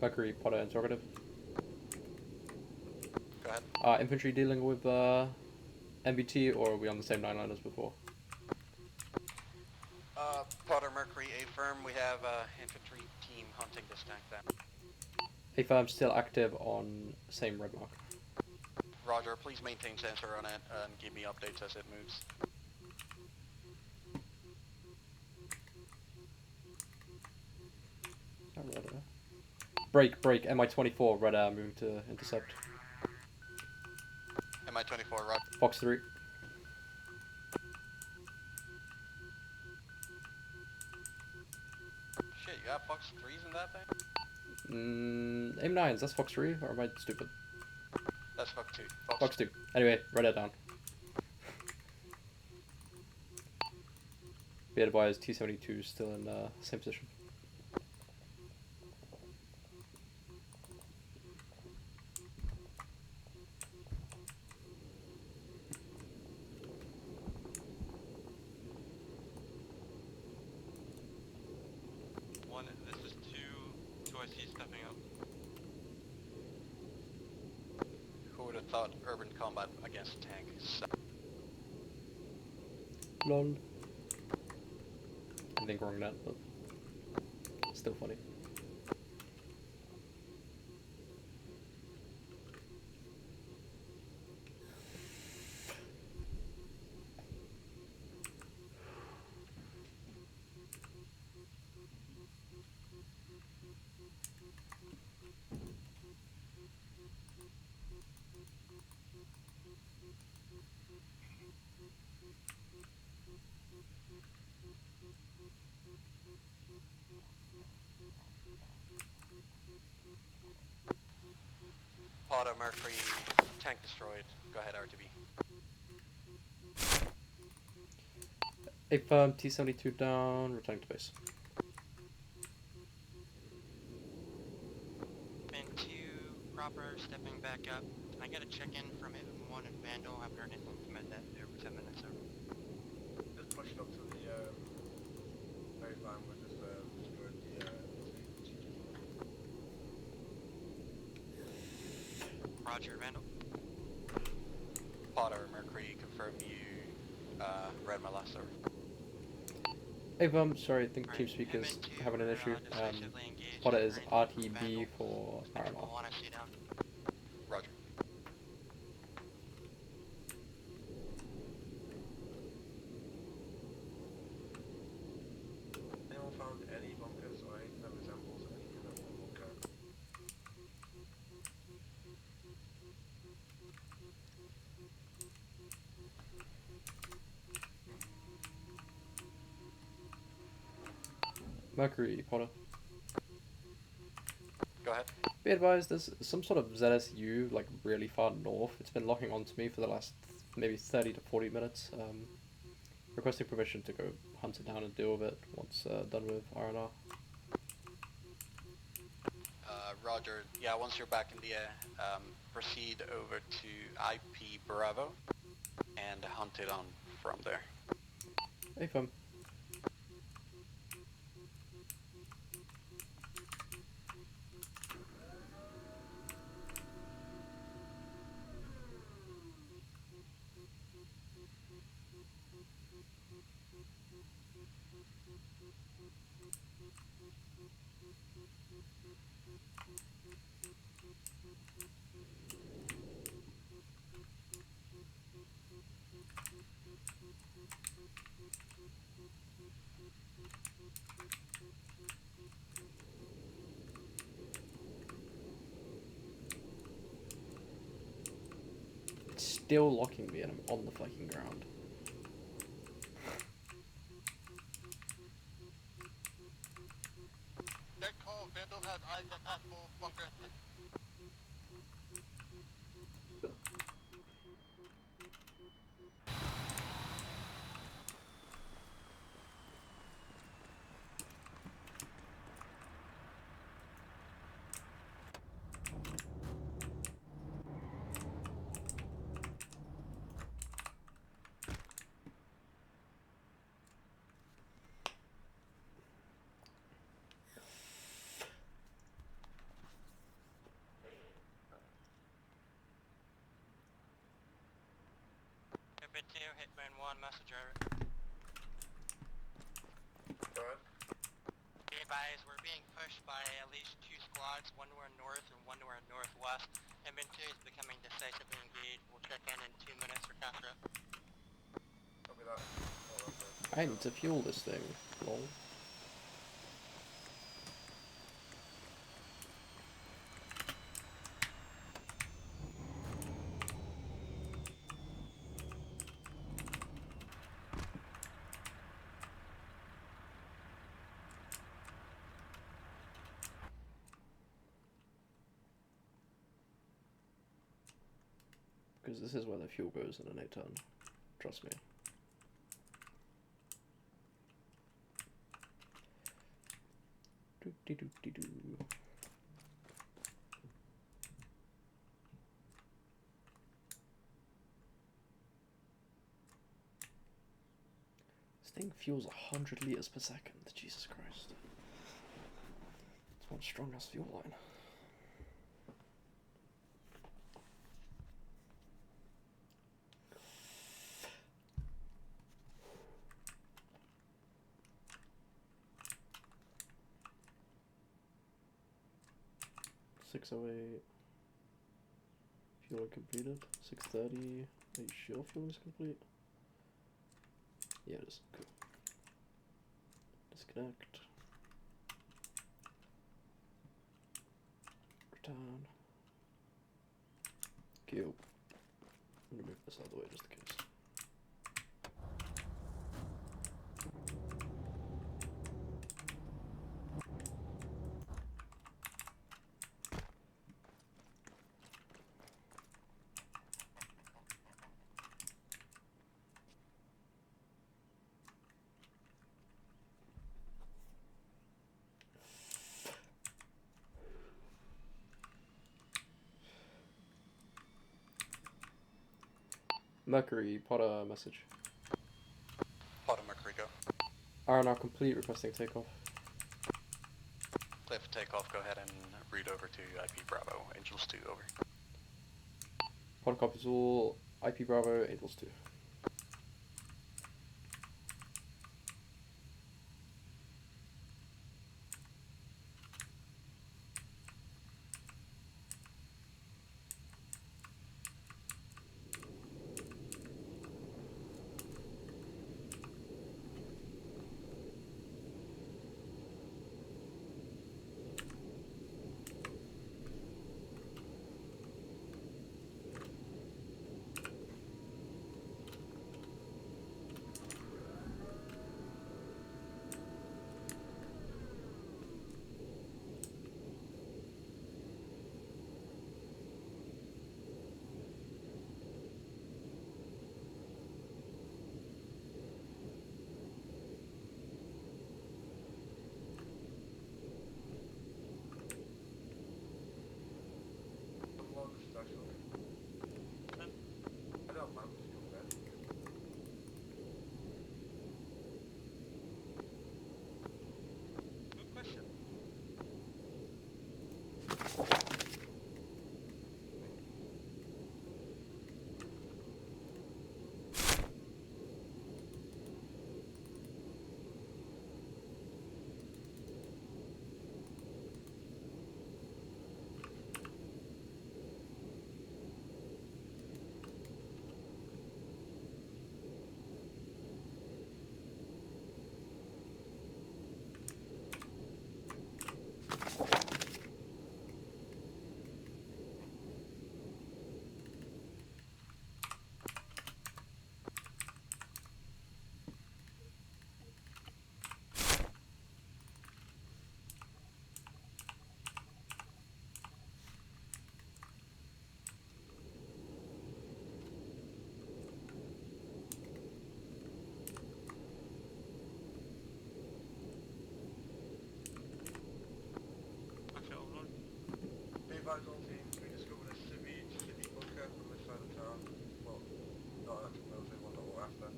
Mercury, Potter, interrogative. Go ahead. Infantry dealing with MBT, or are we on the same 9-line as before? Potter, Mercury, A-firm, we have infantry team hunting this tank down. A-firm still active on same red mark. Roger, please maintain sensor on it and give me updates as it moves. Break, MI-24, red air, moving to intercept. MI-24, Roger. Fox 3. Shit, you have Fox 3s in that thing? Aim 9s, that's Fox 3, or am I stupid? That's Fox 2. Fox 2. Anyway, red air down. Be advised, T-72 is still in same position. This is 2 I see stepping up. Who would have thought urban combat against a tank? Lol. I think wrong net, but still funny. Potter, Mercury, tank destroyed. Go ahead, RTB. A-firm, T-72 down, returning to base. Been 2 proper, stepping back up. Can I get a check-in from Hitman 1 and Vandal? Haven't heard anything from it that over 10 minutes over. Just pushing up to the baseline with this destroyed the Roger, Vandal. Potter, Mercury, confirm you read my last over. Hey, sorry, I think Alright, TeamSpeak is MN2, having an we're issue. decisively engaged. Potter is We're in RTB Vandal. for Expected RNR. we'll want to see down. Roger. Anyone found any bunkers or anything that resembles anything that one bunker? Mercury, Potter. Go ahead. Be advised, there's some sort of ZSU, like, really far north. It's been locking onto me for the last maybe 30 to 40 minutes. Requesting permission to go hunt it down and deal with it once done with RNR. Roger. Yeah, once you're back in the air, proceed over to IP Bravo and hunt it on from there. Hey, fam. It's still locking me and I'm on the fucking ground. Dead call, Vandal has eyes at possible bunker. Bit 2, Hitman 1, messenger. Go ahead. Be advised, we're being pushed by at least 2 squads, one to our north and one to our northwest. Hitman 2 is becoming decisively engaged. We'll check in 2 minutes for capture. Copy that. Oh, that's it. I need to fuel this thing. Lol. Because this is where the fuel goes in an A-10. Trust me. Doo-dee-doo-dee-doo. This thing fuels 100 liters per second. Jesus Christ. It's one strong ass fuel line. .608. Fueling completed. 630. Are you sure fueling is complete? Yeah, it is. Cool. Disconnect. Return. Cool. I'm gonna move this out of the way just in case. Mercury, Potter message. Potter, Mercury, go. RNR complete, requesting takeoff. Clear for takeoff, go ahead and route over to IP Bravo. Angels 2, over. Potter copies all. IP Bravo, Angels 2. I don't mind just come there. Good question. Actually, Overlord. Be advised all teams, we discovered a civvy bunker on this side of town. Well, not an actual military one that we're after.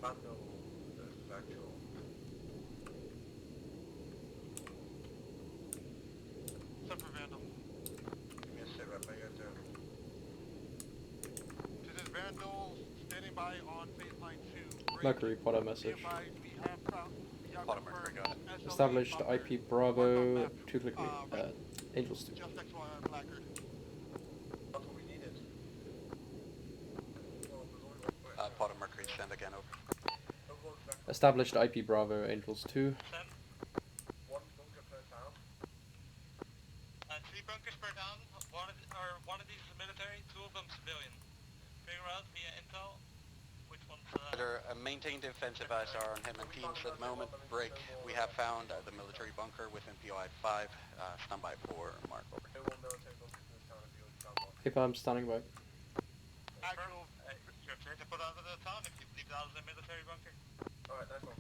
Vandal is actual. Except for Vandal. Give me a sit rep, I got to. This is Vandal standing by on phase line 2. Mercury, Potter message. We have found, Potter Mercury, got it. SLA Established bunker IP Bravo, map, 2 click me. right Angels 2. just next to our placard. That's what we needed. Well, there's only one. Potter Mercury, send again over. Overlord's back. Established IP Bravo, Angels 2. Send. One bunker per town. 3 bunkers per town. One of these is military, 2 of them civilian. Figure out via intel which one's Maintain defensive ISR on him and teams at the moment. Break. We have found the military bunker within POI 5. Stand by for mark over. No more military bunkers in this town if you would stand by. Paper, I'm standing by. Actual, you're clear to put out of the town if you believe that is a military bunker. Alright, nice one.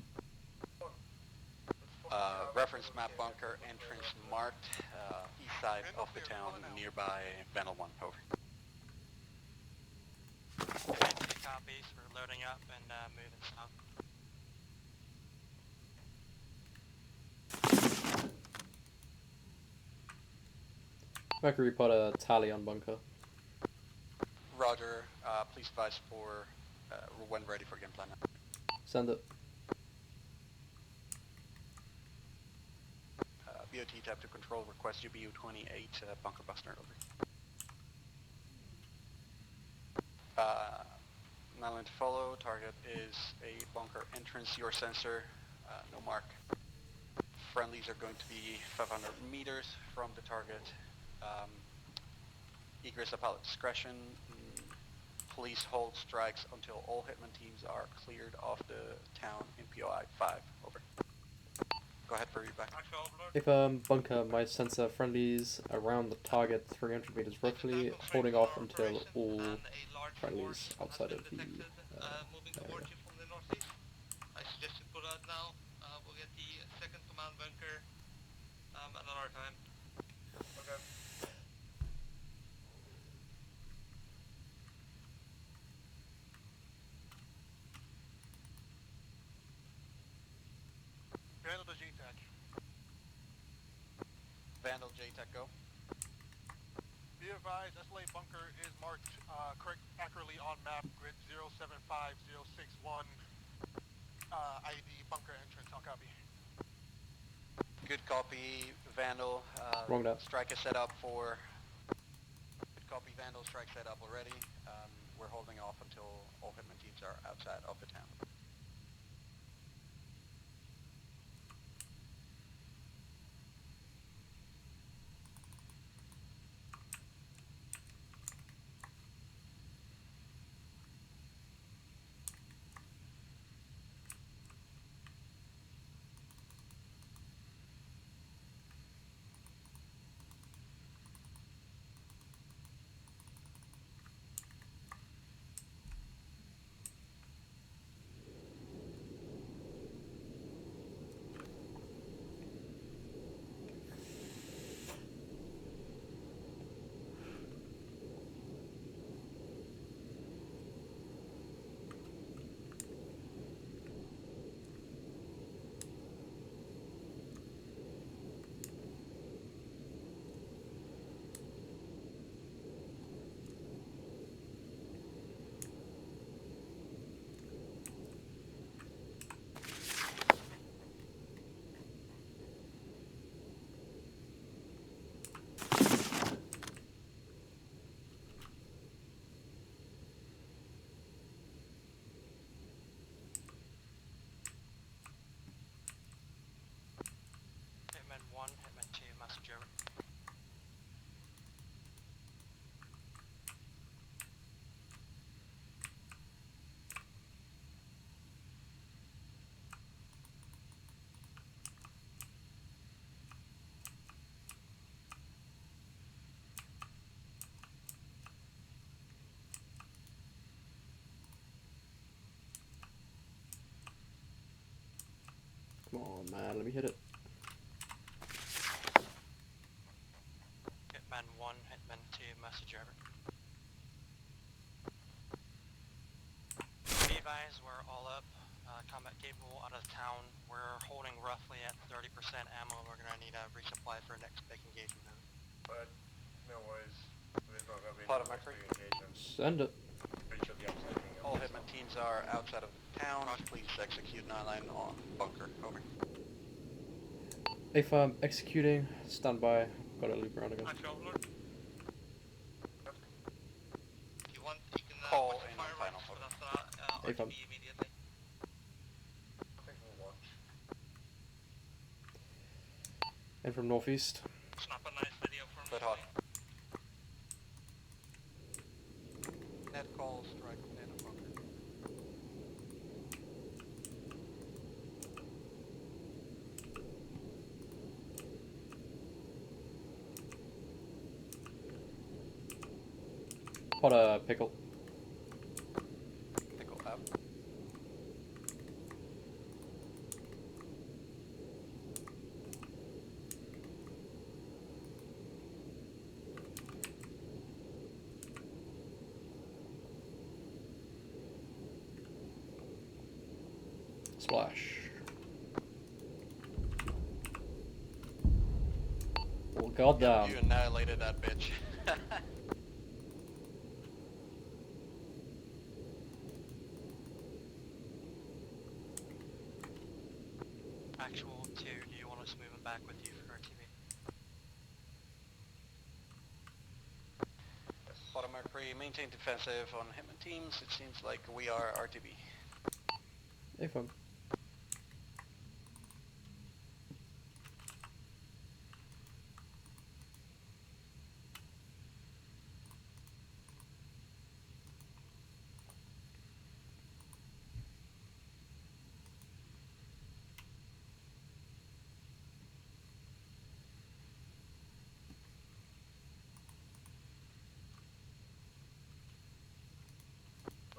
Reference map bunker entrance marked east side of the town nearby Vandal 1. Over. Copies. We're loading up and moving south. Mercury, Potter, tally on bunker. Roger. Please advise for when ready for game plan. Send it. BOT tab to control. Request UBU 28 bunker buster. Over. Nyland to follow. Target is a bunker entrance. Your sensor. No mark. Friendlies are going to be 500 meters from the target. Egress at pilot discretion. Police hold strikes until all hitman teams are cleared of the town in POI 5. Over. Go ahead for feedback. If bunker, my sensor friendlies around the target 300 meters roughly, holding off until all friendlies outside of the moving towards you from the northeast. I suggest you put out now. We'll get the second command bunker another time. Okay. Vandal to GTAC. Vandal, JTech, go. Be advised, SLA bunker is marked correct accurately on map grid 075061. ID bunker entrance. I'll copy. Good copy, Vandal. Wrong dot. Strike is set up for... Good copy, Vandal. Strike set up already. We're holding off until all Hitman teams are outside of the town. Hitman 1, Hitman 2, message over. Come on, man, let me hit it. Hitman 1, Hitman 2, message over. Be advised, we're all up. Combat capable out of town. We're holding roughly at 30% ammo. We're gonna need a resupply for next big engagement. But no worries. There's not gonna be Part of any my next crew. big engagement. Send it. We should be outside. All Hitman teams are outside of town. Please execute 9-9 on bunker. Over. If I'm executing, stand by. Gotta loop around again. Actually, Overlord. If you want, you can Call watch the in fireworks final. for that If I'm- RTB immediately. I think we'll watch. In from northeast. Snap a nice video for me. Red hot. Net call, strike, net of bunker. Pot a pickle. Pickle out. Splash. Oh, goddamn. You annihilated that bitch. Actual 2, do you want us moving back with you for RTB? Bottom Mercury, maintain defensive on Hitman teams. It seems like we are RTB. If I'm...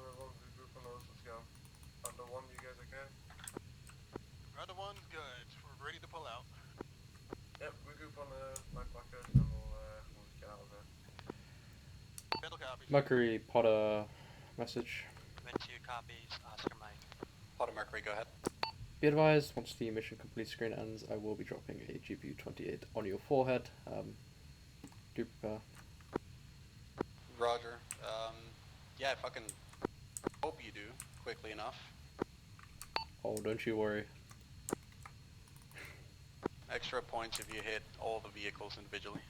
Everyone, regroup on those. Let's go. Under one, you guys okay? Other one's good. We're ready to pull out. Yep, regroup on the night buckers and we'll just get out of there. Vandal copy. Mercury, pot a message. Hitman 2 copies, Oscar Mike. Bottom Mercury, go ahead. Be advised, once the mission complete screen ends, I will be dropping a GPU-28 on your forehead. Do prepare. Roger. Yeah, if I can hope you do quickly enough. Oh, don't you worry. Extra points if you hit all the vehicles individually.